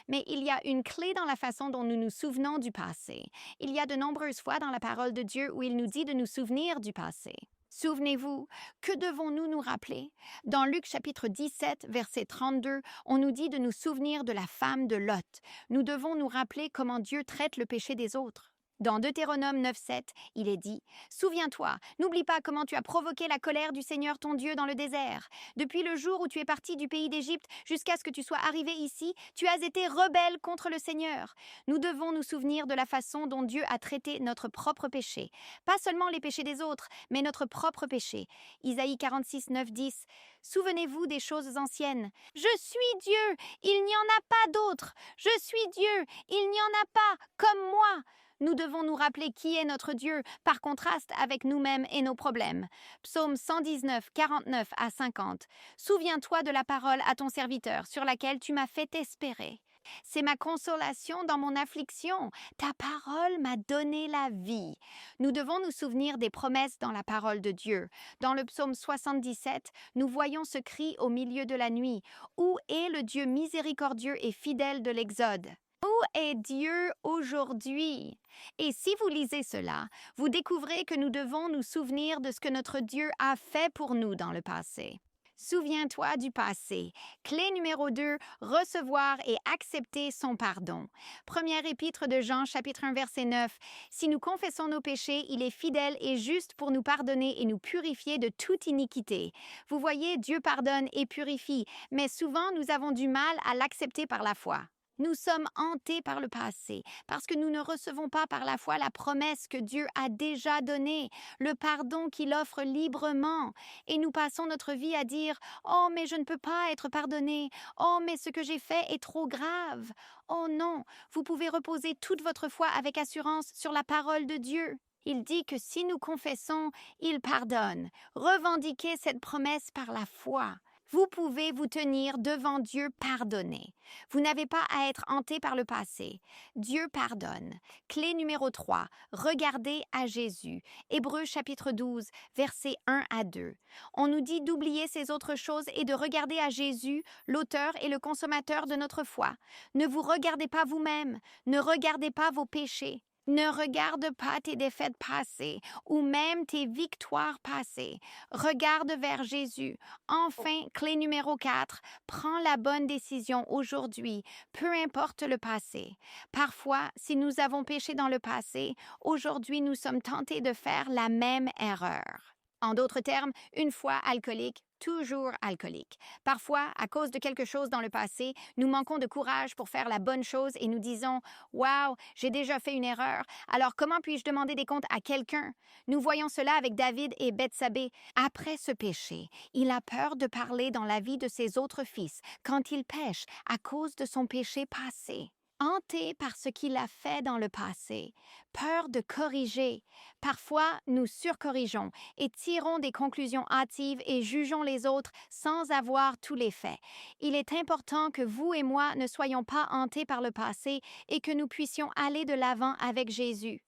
Mais il y a une clé dans la façon dont nous nous souvenons du passé. Il y a de nombreuses fois dans la parole de Dieu où il nous dit de nous souvenir du passé. Souvenez-vous, que devons-nous nous rappeler? Dans Luc chapitre 17, verset 32, on nous dit de nous souvenir de la femme de Lot. Nous devons nous rappeler comment Dieu traite le péché des autres. Dans Deutéronome 9.7, il est dit « Souviens-toi, n'oublie pas comment tu as provoqué la colère du Seigneur ton Dieu dans le désert. Depuis le jour où tu es parti du pays d'Égypte jusqu'à ce que tu sois arrivé ici, tu as été rebelle contre le Seigneur. » Nous devons nous souvenir de la façon dont Dieu a traité notre propre péché. Pas seulement les péchés des autres, mais notre propre péché. Isaïe 46, 9, 10. « Souvenez-vous des choses anciennes. Je suis Dieu, il n'y en a pas d'autre. Je suis Dieu, il n'y en a pas comme moi. » Nous devons nous rappeler qui est notre Dieu, par contraste avec nous-mêmes et nos problèmes. Psaume 119, 49 à 50. Souviens-toi de la parole à ton serviteur, sur laquelle tu m'as fait espérer. C'est ma consolation dans mon affliction. Ta parole m'a donné la vie. Nous devons nous souvenir des promesses dans la parole de Dieu. Dans le psaume 77, nous voyons ce cri au milieu de la nuit. Où est le Dieu miséricordieux et fidèle de l'Exode? Où est Dieu aujourd'hui? Et si vous lisez cela, vous découvrez que nous devons nous souvenir de ce que notre Dieu a fait pour nous dans le passé. Souviens-toi du passé. Clé numéro 2, recevoir et accepter son pardon. Première épître de Jean, chapitre 1, verset 9. Si nous confessons nos péchés, il est fidèle et juste pour nous pardonner et nous purifier de toute iniquité. Vous voyez, Dieu pardonne et purifie, mais souvent nous avons du mal à l'accepter par la foi. Nous sommes hantés par le passé parce que nous ne recevons pas par la foi la promesse que Dieu a déjà donnée, le pardon qu'il offre librement. Et nous passons notre vie à dire « Oh, mais je ne peux pas être pardonné. Oh, mais ce que j'ai fait est trop grave. » Oh non, vous pouvez reposer toute votre foi avec assurance sur la parole de Dieu. Il dit que si nous confessons, il pardonne. Revendiquez cette promesse par la foi. Vous pouvez vous tenir devant Dieu pardonné. Vous n'avez pas à être hanté par le passé. Dieu pardonne. Clé numéro 3, regardez à Jésus. Hébreux chapitre 12, versets 1 à 2. On nous dit d'oublier ces autres choses et de regarder à Jésus, l'auteur et le consommateur de notre foi. Ne vous regardez pas vous-même, ne regardez pas vos péchés. Ne regarde pas tes défaites passées ou même tes victoires passées. Regarde vers Jésus. Enfin, clé numéro 4, prends la bonne décision aujourd'hui, peu importe le passé. Parfois, si nous avons péché dans le passé, aujourd'hui nous sommes tentés de faire la même erreur. En d'autres termes, une fois alcoolique, toujours alcoolique. Parfois, à cause de quelque chose dans le passé, nous manquons de courage pour faire la bonne chose et nous disons « Wow, j'ai déjà fait une erreur, alors comment puis-je demander des comptes à quelqu'un ?» Nous voyons cela avec David et Bethsabée. Après ce péché, il a peur de parler dans la vie de ses autres fils quand il pêche à cause de son péché passé. Hanté par ce qu'il a fait dans le passé, peur de corriger. Parfois, nous surcorrigeons et tirons des conclusions hâtives et jugeons les autres sans avoir tous les faits. Il est important que vous et moi ne soyons pas hantés par le passé et que nous puissions aller de l'avant avec Jésus.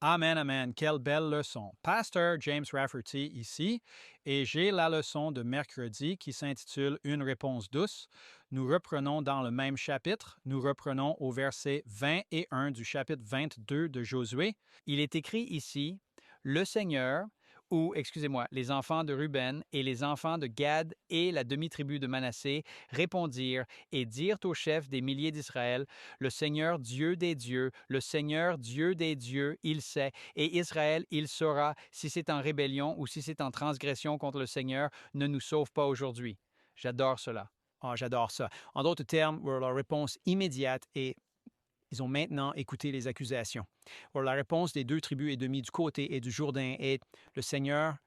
Amen, amen. Quelle belle leçon. Pasteur James Rafferty ici, et j'ai la leçon de mercredi qui s'intitule « Une réponse douce ». Nous reprenons dans le même chapitre, nous reprenons au verset 21 du chapitre 22 de Josué. Il est écrit ici « Le Seigneur » ou, excusez-moi, les enfants de Ruben et les enfants de Gad et la demi-tribu de Manassé répondirent et dirent aux chefs des milliers d'Israël, « Le Seigneur Dieu des dieux, le Seigneur Dieu des dieux, il sait, et Israël, il saura, si c'est en rébellion ou si c'est en transgression contre le Seigneur, ne nous sauve pas aujourd'hui. » J'adore cela. Oh, j'adore ça. En d'autres termes, leur réponse immédiate est ils ont maintenant écouté les accusations. Alors, la réponse des deux tribus et demi du côté et du Jourdain est « le Seigneur,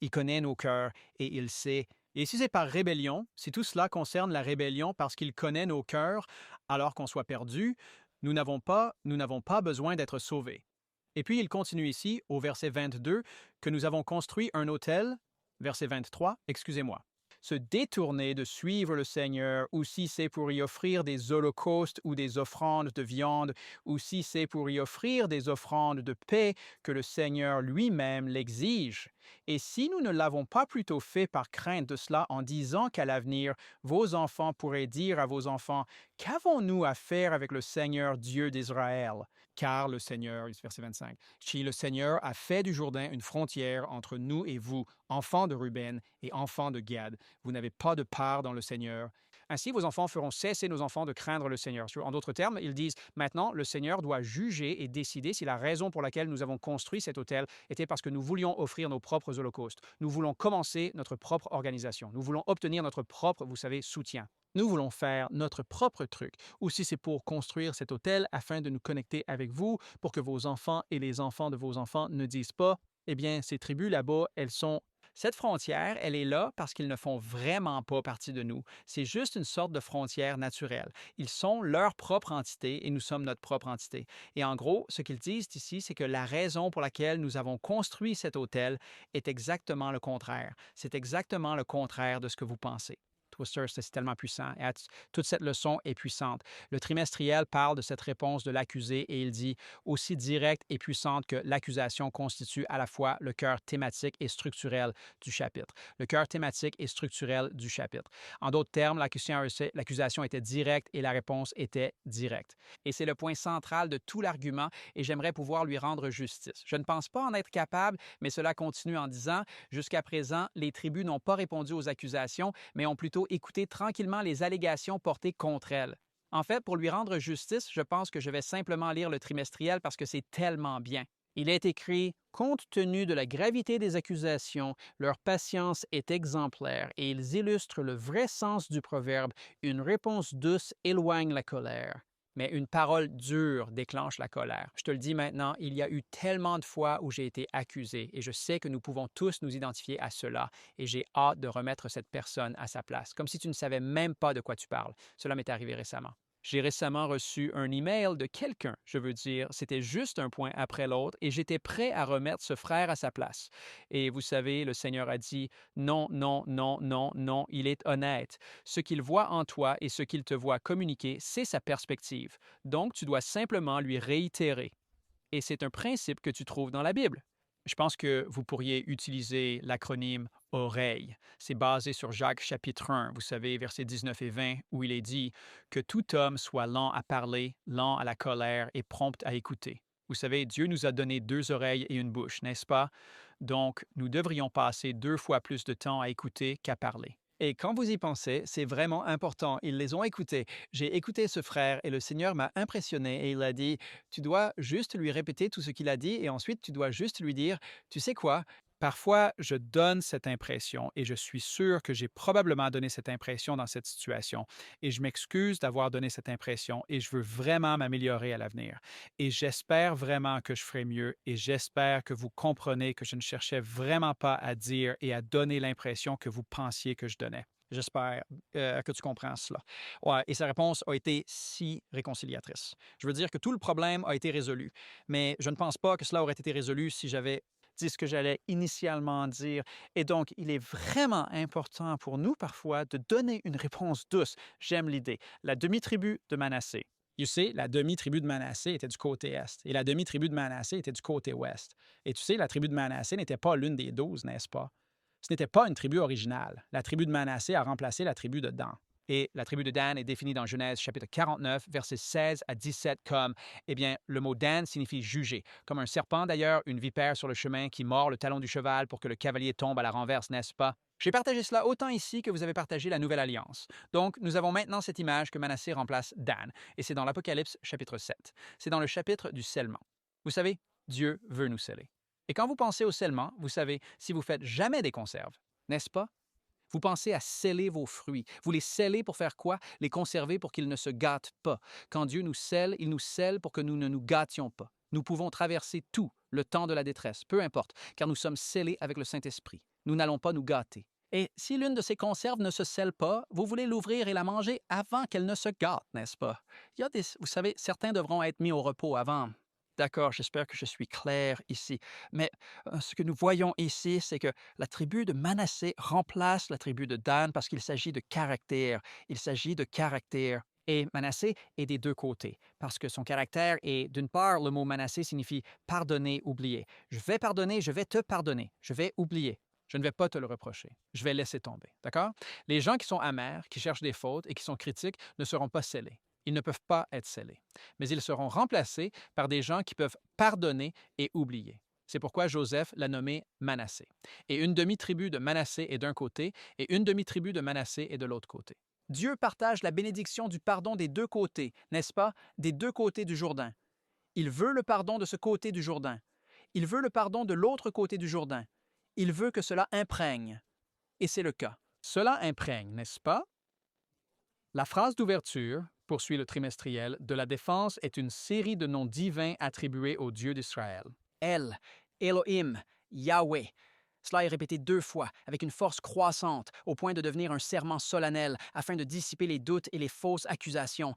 il connaît nos cœurs et il sait. » Et si c'est par rébellion, si tout cela concerne la rébellion parce qu'il connaît nos cœurs alors qu'on soit perdu, nous n'avons pas besoin d'être sauvés. Et puis il continue ici, au verset 22, que nous avons construit un autel, verset 23, excusez-moi. Se détourner de suivre le Seigneur, ou si c'est pour y offrir des holocaustes ou des offrandes de viande, ou si c'est pour y offrir des offrandes de paix que le Seigneur lui-même l'exige. Et si nous ne l'avons pas plutôt fait par crainte de cela en disant qu'à l'avenir, vos enfants pourraient dire à vos enfants, « Qu'avons-nous à faire avec le Seigneur Dieu d'Israël ?» Car le Seigneur, verset 25, « Si le Seigneur a fait du Jourdain une frontière entre nous et vous, enfants de Ruben et enfants de Gad, vous n'avez pas de part dans le Seigneur. Ainsi, vos enfants feront cesser nos enfants de craindre le Seigneur. » En d'autres termes, ils disent, maintenant, le Seigneur doit juger et décider si la raison pour laquelle nous avons construit cet autel était parce que nous voulions offrir nos propres holocaustes. Nous voulons commencer notre propre organisation. Nous voulons obtenir notre propre, vous savez, soutien. Nous voulons faire notre propre truc, ou si c'est pour construire cet autel afin de nous connecter avec vous, pour que vos enfants et les enfants de vos enfants ne disent pas, eh bien, ces tribus là-bas, elles sont Cette frontière, elle est là parce qu'ils ne font vraiment pas partie de nous. C'est juste une sorte de frontière naturelle. Ils sont leur propre entité et nous sommes notre propre entité. Et en gros, ce qu'ils disent ici, c'est que la raison pour laquelle nous avons construit cet hôtel est exactement le contraire. C'est exactement le contraire de ce que vous pensez. Twister, c'est tellement puissant. Et toute cette leçon est puissante. Le trimestriel parle de cette réponse de l'accusé et il dit aussi directe et puissante que l'accusation constitue à la fois le cœur thématique et structurel du chapitre. Le cœur thématique et structurel du chapitre. En d'autres termes, l'accusation était directe et la réponse était directe. Et c'est le point central de tout l'argument et j'aimerais pouvoir lui rendre justice. Je ne pense pas en être capable, mais cela continue en disant jusqu'à présent, les tribus n'ont pas répondu aux accusations, mais ont plutôt écouté tranquillement les allégations portées contre elles. En fait, pour lui rendre justice, je pense que je vais simplement lire le trimestriel parce que c'est tellement bien. Il est écrit « Compte tenu de la gravité des accusations, leur patience est exemplaire et ils illustrent le vrai sens du proverbe « Une réponse douce éloigne la colère ». Mais une parole dure déclenche la colère. Je te le dis maintenant, il y a eu tellement de fois où j'ai été accusé et je sais que nous pouvons tous nous identifier à cela et j'ai hâte de remettre cette personne à sa place, comme si tu ne savais même pas de quoi tu parles. Cela m'est arrivé récemment. J'ai récemment reçu un email de quelqu'un, je veux dire, c'était juste un point après l'autre et j'étais prêt à remettre ce frère à sa place. Et vous savez, le Seigneur a dit non, non, non, non, non, il est honnête. Ce qu'il voit en toi et ce qu'il te voit communiquer, c'est sa perspective. Donc, tu dois simplement lui réitérer. Et c'est un principe que tu trouves dans la Bible. Je pense que vous pourriez utiliser l'acronyme oreille. C'est basé sur Jacques chapitre 1, vous savez, versets 19 et 20, où il est dit que tout homme soit lent à parler, lent à la colère et prompt à écouter. Vous savez, Dieu nous a donné 2 oreilles et une bouche, n'est-ce pas? Donc, nous devrions passer 2 fois plus de temps à écouter qu'à parler. Et quand vous y pensez, c'est vraiment important. Ils les ont écoutés. J'ai écouté ce frère et le Seigneur m'a impressionné et il a dit, tu dois juste lui répéter tout ce qu'il a dit et ensuite tu dois juste lui dire, tu sais quoi? Parfois, je donne cette impression et je suis sûr que j'ai probablement donné cette impression dans cette situation. Et je m'excuse d'avoir donné cette impression et je veux vraiment m'améliorer à l'avenir. Et j'espère vraiment que je ferai mieux et j'espère que vous comprenez que je ne cherchais vraiment pas à dire et à donner l'impression que vous pensiez que je donnais. J'espère que tu comprends cela. Ouais, et sa réponse a été si réconciliatrice. Je veux dire que tout le problème a été résolu, mais je ne pense pas que cela aurait été résolu si j'avais dit ce que j'allais initialement dire. Et donc, il est vraiment important pour nous parfois de donner une réponse douce. J'aime l'idée. La demi-tribu de Manassé. Tu sais, la demi-tribu de Manassé était du côté est et la demi-tribu de Manassé était du côté ouest. Et tu sais, la tribu de Manassé n'était pas l'une des 12, n'est-ce pas? Ce n'était pas une tribu originale. La tribu de Manassé a remplacé la tribu de Dan. Et la tribu de Dan est définie dans Genèse chapitre 49, versets 16 à 17 comme, eh bien, le mot Dan signifie juger. Comme un serpent d'ailleurs, une vipère sur le chemin qui mord le talon du cheval pour que le cavalier tombe à la renverse, n'est-ce pas? J'ai partagé cela autant ici que vous avez partagé la Nouvelle Alliance. Donc, nous avons maintenant cette image que Manassé remplace Dan, et c'est dans l'Apocalypse chapitre 7. C'est dans le chapitre du scellement. Vous savez, Dieu veut nous sceller. Et quand vous pensez au scellement, vous savez, si vous faites jamais des conserves, n'est-ce pas? Vous pensez à sceller vos fruits. Vous les scellez pour faire quoi? Les conserver pour qu'ils ne se gâtent pas. Quand Dieu nous scelle, il nous scelle pour que nous ne nous gâtions pas. Nous pouvons traverser tout, le temps de la détresse, peu importe, car nous sommes scellés avec le Saint-Esprit. Nous n'allons pas nous gâter. Et si l'une de ces conserves ne se scelle pas, vous voulez l'ouvrir et la manger avant qu'elle ne se gâte, n'est-ce pas? Vous savez, certains devront être mis au repos avant. D'accord, j'espère que je suis clair ici. Mais ce que nous voyons ici, c'est que la tribu de Manassé remplace la tribu de Dan parce qu'il s'agit de caractère. Il s'agit de caractère. Et Manassé est des 2 côtés, parce que son caractère est, d'une part, le mot Manassé signifie pardonner, oublier. Je vais pardonner, je vais te pardonner, je vais oublier. Je ne vais pas te le reprocher. Je vais laisser tomber. D'accord? Les gens qui sont amers, qui cherchent des fautes et qui sont critiques ne seront pas scellés. Ils ne peuvent pas être scellés. Mais ils seront remplacés par des gens qui peuvent pardonner et oublier. C'est pourquoi Joseph l'a nommé Manassé. Et une demi-tribu de Manassé est d'un côté et une demi-tribu de Manassé est de l'autre côté. Dieu partage la bénédiction du pardon des 2 côtés, n'est-ce pas? Des 2 côtés du Jourdain. Il veut le pardon de ce côté du Jourdain. Il veut le pardon de l'autre côté du Jourdain. Il veut que cela imprègne. Et c'est le cas. Cela imprègne, n'est-ce pas? La phrase d'ouverture, poursuit le trimestriel, de la défense est une série de noms divins attribués au Dieu d'Israël. El, Elohim, Yahweh. Cela est répété 2 fois, avec une force croissante, au point de devenir un serment solennel, afin de dissiper les doutes et les fausses accusations,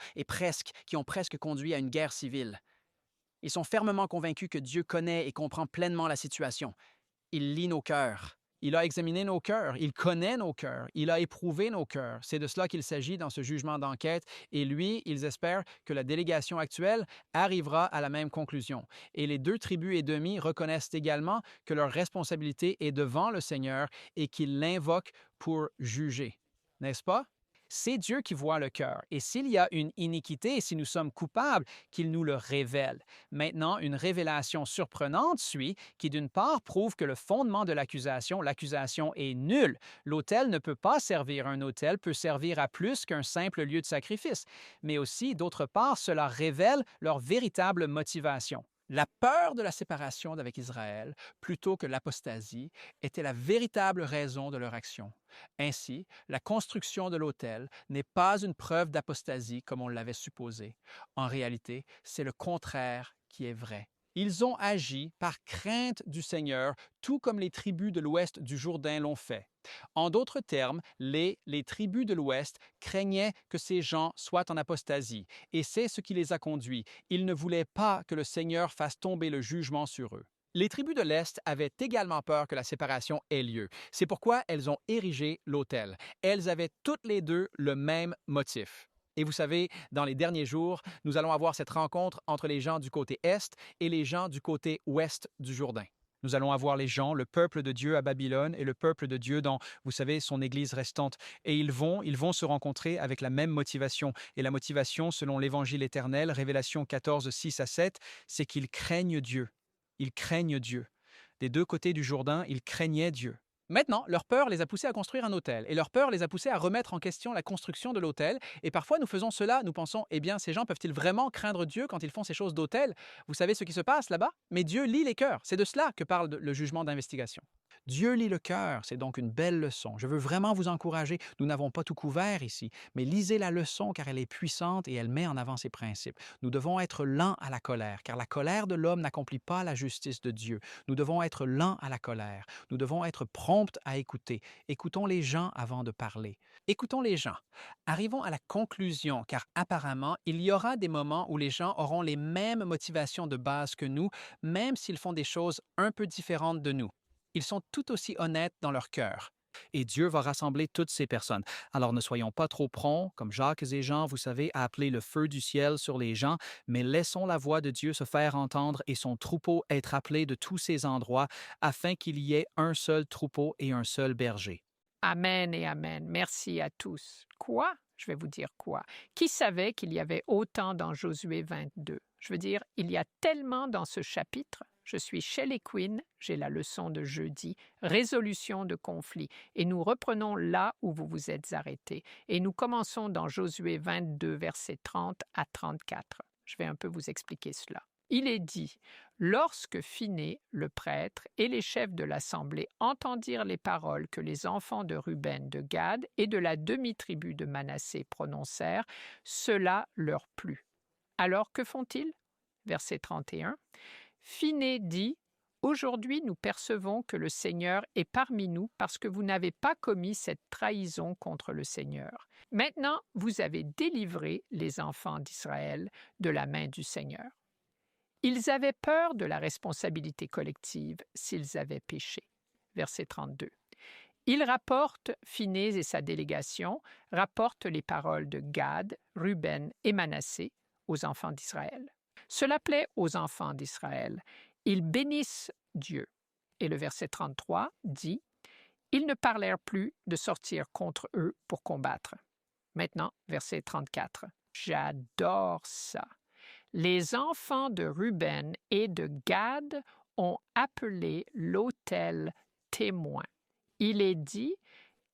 qui ont presque conduit à une guerre civile. Ils sont fermement convaincus que Dieu connaît et comprend pleinement la situation. Il lit nos cœurs. Il a examiné nos cœurs, il connaît nos cœurs, il a éprouvé nos cœurs. C'est de cela qu'il s'agit dans ce jugement d'enquête et lui, ils espèrent que la délégation actuelle arrivera à la même conclusion. Et les 2 tribus et demie reconnaissent également que leur responsabilité est devant le Seigneur et qu'ils l'invoquent pour juger. N'est-ce pas? C'est Dieu qui voit le cœur, et s'il y a une iniquité, et si nous sommes coupables, qu'il nous le révèle. Maintenant, une révélation surprenante suit, qui d'une part prouve que le fondement de l'accusation est nul. L'autel ne peut pas servir, un autel peut servir à plus qu'un simple lieu de sacrifice. Mais aussi, d'autre part, cela révèle leur véritable motivation. La peur de la séparation d'avec Israël, plutôt que l'apostasie, était la véritable raison de leur action. Ainsi, la construction de l'autel n'est pas une preuve d'apostasie comme on l'avait supposé. En réalité, c'est le contraire qui est vrai. Ils ont agi par crainte du Seigneur, tout comme les tribus de l'ouest du Jourdain l'ont fait. En d'autres termes, les tribus de l'ouest craignaient que ces gens soient en apostasie, et c'est ce qui les a conduits. Ils ne voulaient pas que le Seigneur fasse tomber le jugement sur eux. Les tribus de l'Est avaient également peur que la séparation ait lieu. C'est pourquoi elles ont érigé l'autel. Elles avaient toutes les 2 le même motif. Et vous savez, dans les derniers jours, nous allons avoir cette rencontre entre les gens du côté Est et les gens du côté Ouest du Jourdain. Nous allons avoir les gens, le peuple de Dieu à Babylone et le peuple de Dieu dans, vous savez, son Église restante. Et ils vont se rencontrer avec la même motivation. Et la motivation, selon l'Évangile éternel, Révélation 14, 6 à 7, c'est qu'ils craignent Dieu. Ils craignent Dieu. Des 2 côtés du Jourdain, ils craignaient Dieu. Maintenant, leur peur les a poussés à construire un autel, et leur peur les a poussés à remettre en question la construction de l'autel, et parfois nous faisons cela, nous pensons, eh bien, ces gens peuvent-ils vraiment craindre Dieu quand ils font ces choses d'autel? Vous savez ce qui se passe là-bas? Mais Dieu lit les cœurs, c'est de cela que parle le jugement d'investigation. Dieu lit le cœur, c'est donc une belle leçon. Je veux vraiment vous encourager. Nous n'avons pas tout couvert ici, mais lisez la leçon car elle est puissante et elle met en avant ses principes. Nous devons être lents à la colère, car la colère de l'homme n'accomplit pas la justice de Dieu. Nous devons être lents à la colère. Nous devons être prompts à écouter. Écoutons les gens avant de parler. Écoutons les gens. Arrivons à la conclusion, car apparemment, il y aura des moments où les gens auront les mêmes motivations de base que nous, même s'ils font des choses un peu différentes de nous. Ils sont tout aussi honnêtes dans leur cœur. Et Dieu va rassembler toutes ces personnes. Alors ne soyons pas trop prompts, comme Jacques et Jean, vous savez, à appeler le feu du ciel sur les gens, mais laissons la voix de Dieu se faire entendre et son troupeau être appelé de tous ces endroits, afin qu'il y ait un seul troupeau et un seul berger. Amen et amen. Merci à tous. Quoi? Je vais vous dire quoi. Qui savait qu'il y avait autant dans Josué 22? Je veux dire, il y a tellement dans ce chapitre. Je suis Shelley Quinn, j'ai la leçon de jeudi, résolution de conflit, et nous reprenons là où vous vous êtes arrêtés. Et nous commençons dans Josué 22, versets 30 à 34. Je vais un peu vous expliquer cela. Il est dit, lorsque Phiné, le prêtre, et les chefs de l'assemblée entendirent les paroles que les enfants de Ruben, de Gad et de la demi-tribu de Manassé prononcèrent, cela leur plut. Alors que font-ils? Verset 31. Phiné dit, « Aujourd'hui nous percevons que le Seigneur est parmi nous parce que vous n'avez pas commis cette trahison contre le Seigneur. Maintenant, vous avez délivré les enfants d'Israël de la main du Seigneur. » Ils avaient peur de la responsabilité collective s'ils avaient péché. Verset 32. Il rapporte, Phinées et sa délégation, rapportent les paroles de Gad, Ruben et Manassé aux enfants d'Israël. Cela plaît aux enfants d'Israël. Ils bénissent Dieu. Et le verset 33 dit, « Ils ne parlèrent plus de sortir contre eux pour combattre. » Maintenant, verset 34. J'adore ça. Les enfants de Ruben et de Gad ont appelé l'autel témoin. Il est dit,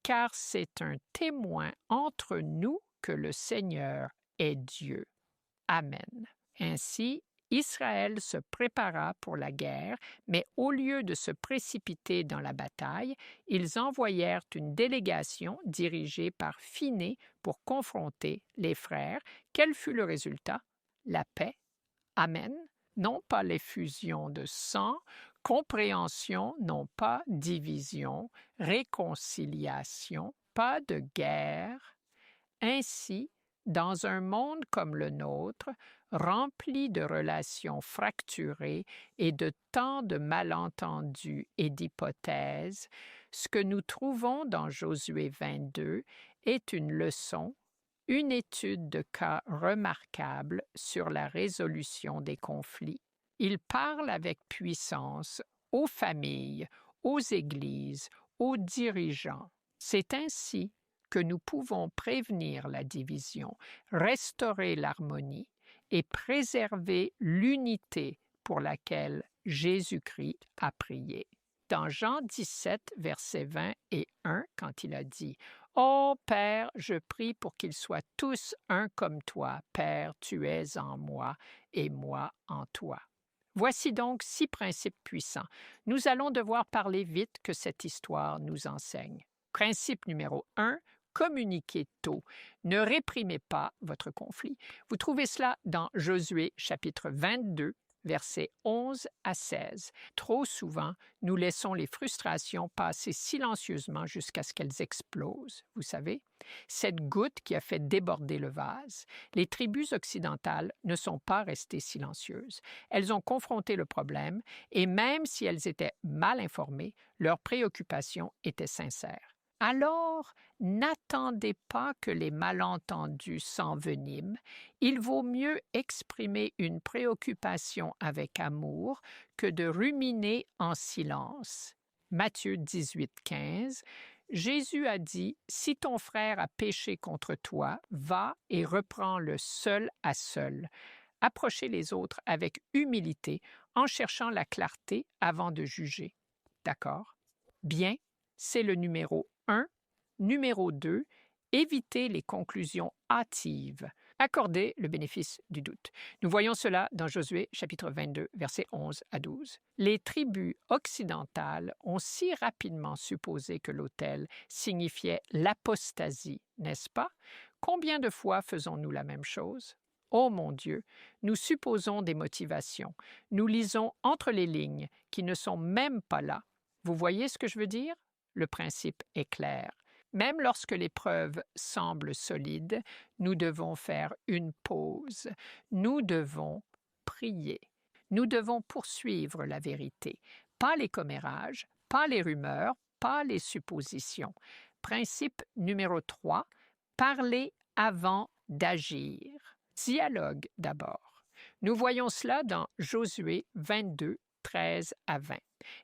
car c'est un témoin entre nous que le Seigneur est Dieu. Amen. Ainsi, Israël se prépara pour la guerre, mais au lieu de se précipiter dans la bataille, ils envoyèrent une délégation dirigée par Phiné pour confronter les frères. Quel fut le résultat? La paix. Amen. Non pas l'effusion de sang, Compréhension, non pas division, réconciliation, pas de guerre. Ainsi, dans un monde comme le nôtre, rempli de relations fracturées et de tant de malentendus et d'hypothèses, ce que nous trouvons dans Josué 22 est une leçon, une étude de cas remarquable sur la résolution des conflits. Il parle avec puissance aux familles, aux églises, aux dirigeants. C'est ainsi que nous pouvons prévenir la division, restaurer l'harmonie et préserver l'unité pour laquelle Jésus-Christ a prié. Dans Jean 17, versets 20 et 1, quand il a dit « Ô Père, je prie pour qu'ils soient tous un comme toi. Père, tu es en moi et moi en toi. » Voici donc 6 principes puissants. Nous allons devoir parler vite que cette histoire nous enseigne. Principe numéro 1, communiquez tôt. Ne réprimez pas votre conflit. Vous trouvez cela dans Josué chapitre 22, versets 11 à 16. Trop souvent, nous laissons les frustrations passer silencieusement jusqu'à ce qu'elles explosent. Vous savez, cette goutte qui a fait déborder le vase. Les tribus occidentales ne sont pas restées silencieuses. Elles ont confronté le problème et même si elles étaient mal informées, leurs préoccupations étaient sincères. Alors, n'attendez pas que les malentendus s'enveniment. Il vaut mieux exprimer une préoccupation avec amour que de ruminer en silence. Matthieu 18, 15. Jésus a dit « Si ton frère a péché contre toi, va et reprends-le seul à seul. » Approchez les autres avec humilité en cherchant la clarté avant de juger. D'accord? Bien, c'est le numéro 1. Numéro 2, évitez les conclusions hâtives. Accordez le bénéfice du doute. Nous voyons cela dans Josué chapitre 22, versets 11 à 12. Les tribus occidentales ont si rapidement supposé que l'autel signifiait l'apostasie, n'est-ce pas? Combien de fois faisons-nous la même chose? Oh mon Dieu, nous supposons des motivations. Nous lisons entre les lignes qui ne sont même pas là. Vous voyez ce que je veux dire? Le principe est clair. Même lorsque les preuves semblent solides, nous devons faire une pause. Nous devons prier. Nous devons poursuivre la vérité. Pas les commérages, pas les rumeurs, pas les suppositions. Principe numéro 3, parler avant d'agir. Dialogue d'abord. Nous voyons cela dans Josué 22, 13 à 20.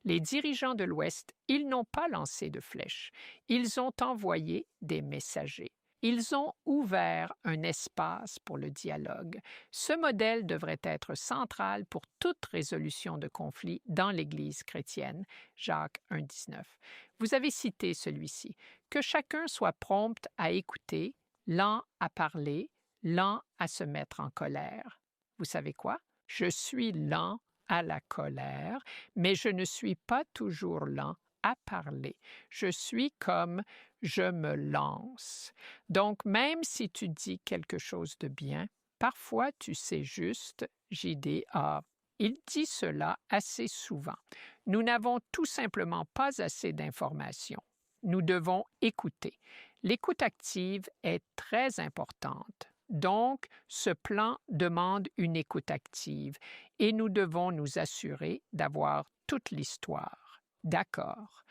Les dirigeants de l'Ouest, ils n'ont pas lancé de flèches. Ils ont envoyé des messagers. Ils ont ouvert un espace pour le dialogue. Ce modèle devrait être central pour toute résolution de conflit dans l'Église chrétienne. Jacques 1, 19. Vous avez cité celui-ci. Que chacun soit prompt à écouter, lent à parler, lent à se mettre en colère. Vous savez quoi? Je suis lent à la colère, mais je ne suis pas toujours lent à parler. Je suis comme je me lance. Donc, même si tu dis quelque chose de bien, parfois tu sais juste, JDA. Il dit cela assez souvent. Nous n'avons tout simplement pas assez d'informations. Nous devons écouter. L'écoute active est très importante. Donc, ce plan demande une écoute active et nous devons nous assurer d'avoir toute l'histoire. D'accord.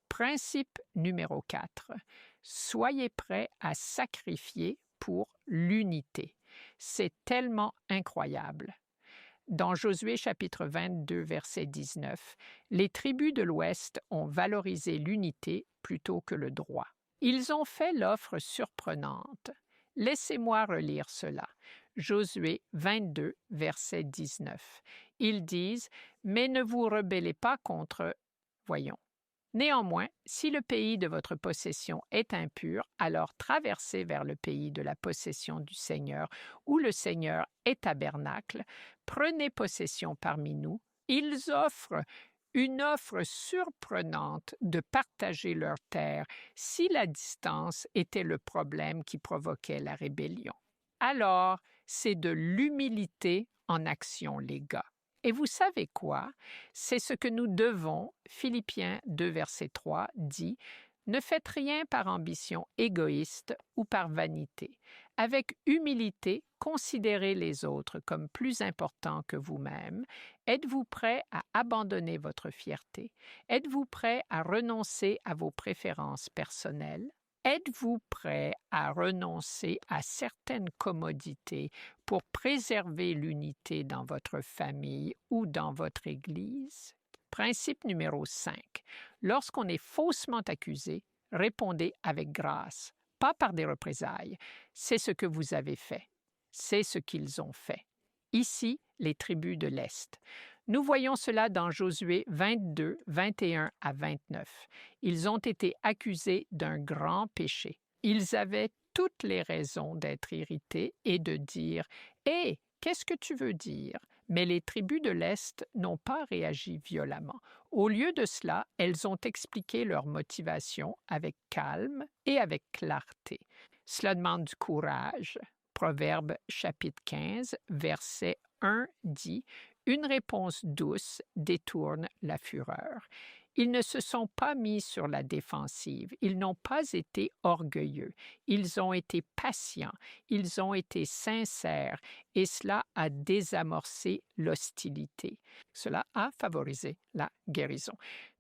Principe numéro 4. Soyez prêts à sacrifier pour l'unité. C'est tellement incroyable. Dans Josué chapitre 22, verset 19, les tribus de l'Ouest ont valorisé l'unité plutôt que le droit. Ils ont fait l'offre surprenante. Laissez-moi relire cela. Josué 22, verset 19. Ils disent « Mais ne vous rebellez pas contre... » Voyons. Néanmoins, si le pays de votre possession est impur, alors traversez vers le pays de la possession du Seigneur, où le Seigneur est tabernacle. Prenez possession parmi nous. Ils offrent une offre surprenante de partager leur terre si la distance était le problème qui provoquait la rébellion. Alors, c'est de l'humilité en action, les gars. Et vous savez quoi? C'est ce que nous devons. Philippiens 2, verset 3 dit « Ne faites rien par ambition égoïste ou par vanité. Avec humilité, considérez les autres comme plus importants que vous-même. Êtes-vous prêt à abandonner votre fierté? Êtes-vous prêt à renoncer à vos préférences personnelles? Êtes-vous prêt à renoncer à certaines commodités pour préserver l'unité dans votre famille ou dans votre Église? Principe numéro 5. Lorsqu'on est faussement accusé, répondez avec grâce, pas par des représailles. C'est ce que vous avez fait. C'est ce qu'ils ont fait. Ici, les tribus de l'Est. Nous voyons cela dans Josué 22, 21 à 29. Ils ont été accusés d'un grand péché. Ils avaient toutes les raisons d'être irrités et de dire « Hé, qu'est-ce que tu veux dire ?» Mais les tribus de l'Est n'ont pas réagi violemment. Au lieu de cela, elles ont expliqué leur motivation avec calme et avec clarté. Cela demande du courage. Proverbe chapitre 15, verset 1 dit « Une réponse douce détourne la fureur. » Ils ne se sont pas mis sur la défensive, ils n'ont pas été orgueilleux, ils ont été patients, ils ont été sincères et cela a désamorcé l'hostilité. Cela a favorisé la guérison.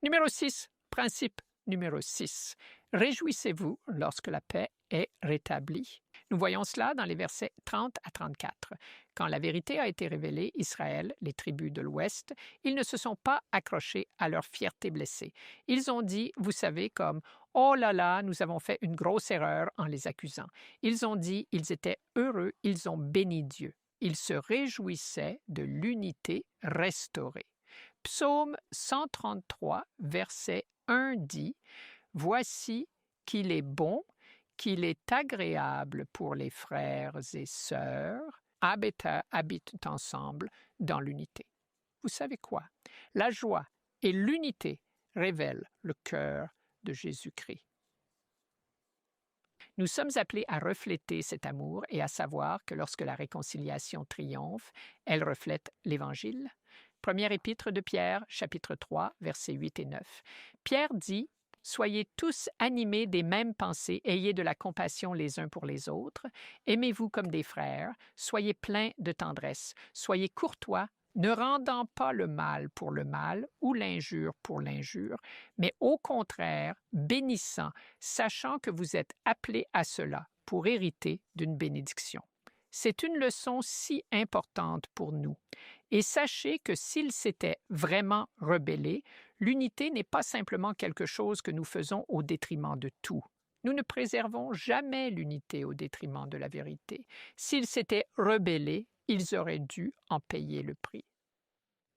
Numéro 6, principe numéro 6. Réjouissez-vous lorsque la paix est rétablie. Nous voyons cela dans les versets 30 à 34. Quand la vérité a été révélée, Israël, les tribus de l'Ouest, ils ne se sont pas accrochés à leur fierté blessée. Ils ont dit, vous savez, comme « Oh là là, nous avons fait une grosse erreur en les accusant. » Ils ont dit, ils étaient heureux, ils ont béni Dieu. Ils se réjouissaient de l'unité restaurée. Psaume 133, verset 1 dit « Voici qu'il est bon, qu'il est agréable pour les frères et sœurs, habitent ensemble dans l'unité. » Vous savez quoi? La joie et l'unité révèlent le cœur de Jésus-Christ. Nous sommes appelés à refléter cet amour et à savoir que lorsque la réconciliation triomphe, elle reflète l'Évangile. Première épître de Pierre, chapitre 3, versets 8 et 9. Pierre dit « Soyez tous animés des mêmes pensées, ayez de la compassion les uns pour les autres, aimez-vous comme des frères, soyez pleins de tendresse, soyez courtois, ne rendant pas le mal pour le mal ou l'injure pour l'injure, mais au contraire, bénissant, sachant que vous êtes appelés à cela pour hériter d'une bénédiction. » C'est une leçon si importante pour nous. Et sachez que s'ils s'étaient vraiment rebellés, l'unité n'est pas simplement quelque chose que nous faisons au détriment de tout. Nous ne préservons jamais l'unité au détriment de la vérité. S'ils s'étaient rebellés, ils auraient dû en payer le prix.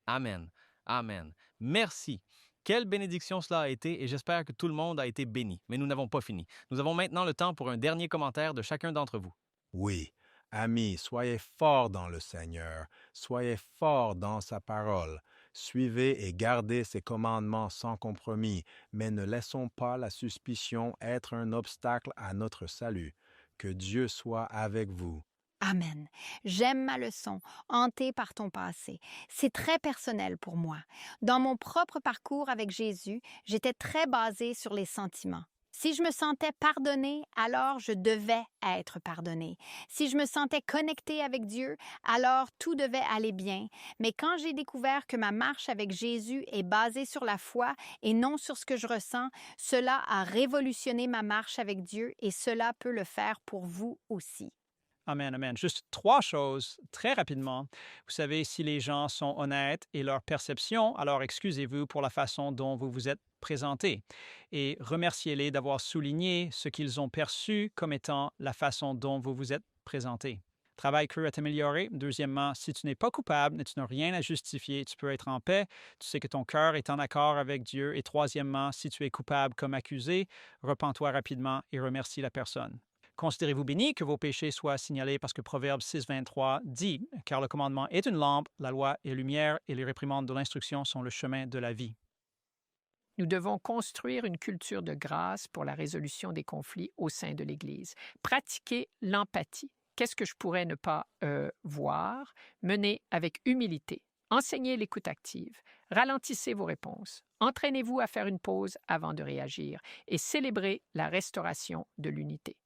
Amen. Amen. Merci. Quelle bénédiction cela a été et j'espère que tout le monde a été béni. Mais nous n'avons pas fini. Nous avons maintenant le temps pour un dernier commentaire de chacun d'entre vous. Oui, amis, soyez forts dans le Seigneur, soyez forts dans sa parole. Suivez et gardez ses commandements sans compromis, mais ne laissons pas la suspicion être un obstacle à notre salut. Que Dieu soit avec vous. Amen. J'aime ma leçon, hantée par ton passé. C'est très personnel pour moi. Dans mon propre parcours avec Jésus, j'étais très basée sur les sentiments. Si je me sentais pardonnée, alors je devais être pardonnée. Si je me sentais connectée avec Dieu, alors tout devait aller bien. Mais quand j'ai découvert que ma marche avec Jésus est basée sur la foi et non sur ce que je ressens, cela a révolutionné ma marche avec Dieu et cela peut le faire pour vous aussi. Amen, amen. Juste 3 choses, très rapidement. Vous savez, si les gens sont honnêtes et leur perception, alors excusez-vous pour la façon dont vous vous êtes présentés et remerciez-les d'avoir souligné ce qu'ils ont perçu comme étant la façon dont vous vous êtes présentés. Travail cru à t'améliorer. Deuxièmement, si tu n'es pas coupable et tu n'as rien à justifier, tu peux être en paix. Tu sais que ton cœur est en accord avec Dieu. Et troisièmement, si tu es coupable comme accusé, repens-toi rapidement et remercie la personne. Considérez-vous bénis que vos péchés soient signalés parce que Proverbe 6, 23 dit « Car le commandement est une lampe, la loi est lumière et les réprimandes de l'instruction sont le chemin de la vie. » Nous devons construire une culture de grâce pour la résolution des conflits au sein de l'Église. Pratiquer l'empathie. Qu'est-ce que je pourrais ne pas voir? Mener avec humilité. Enseignez l'écoute active. Ralentissez vos réponses. Entraînez-vous à faire une pause avant de réagir et célébrez la restauration de l'unité.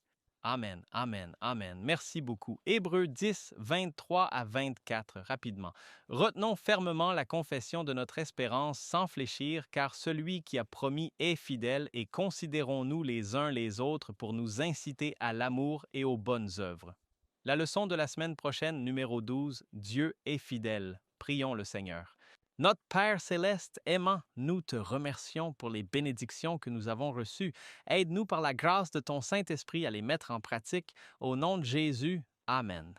Amen, amen, amen. Merci beaucoup. Hébreux 10, 23 à 24, rapidement. Retenons fermement la confession de notre espérance sans fléchir, car celui qui a promis est fidèle, et considérons-nous les uns les autres pour nous inciter à l'amour et aux bonnes œuvres. La leçon de la semaine prochaine, numéro 12, Dieu est fidèle. Prions le Seigneur. Notre Père céleste aimant, nous te remercions pour les bénédictions que nous avons reçues. Aide-nous par la grâce de ton Saint-Esprit à les mettre en pratique. Au nom de Jésus, Amen.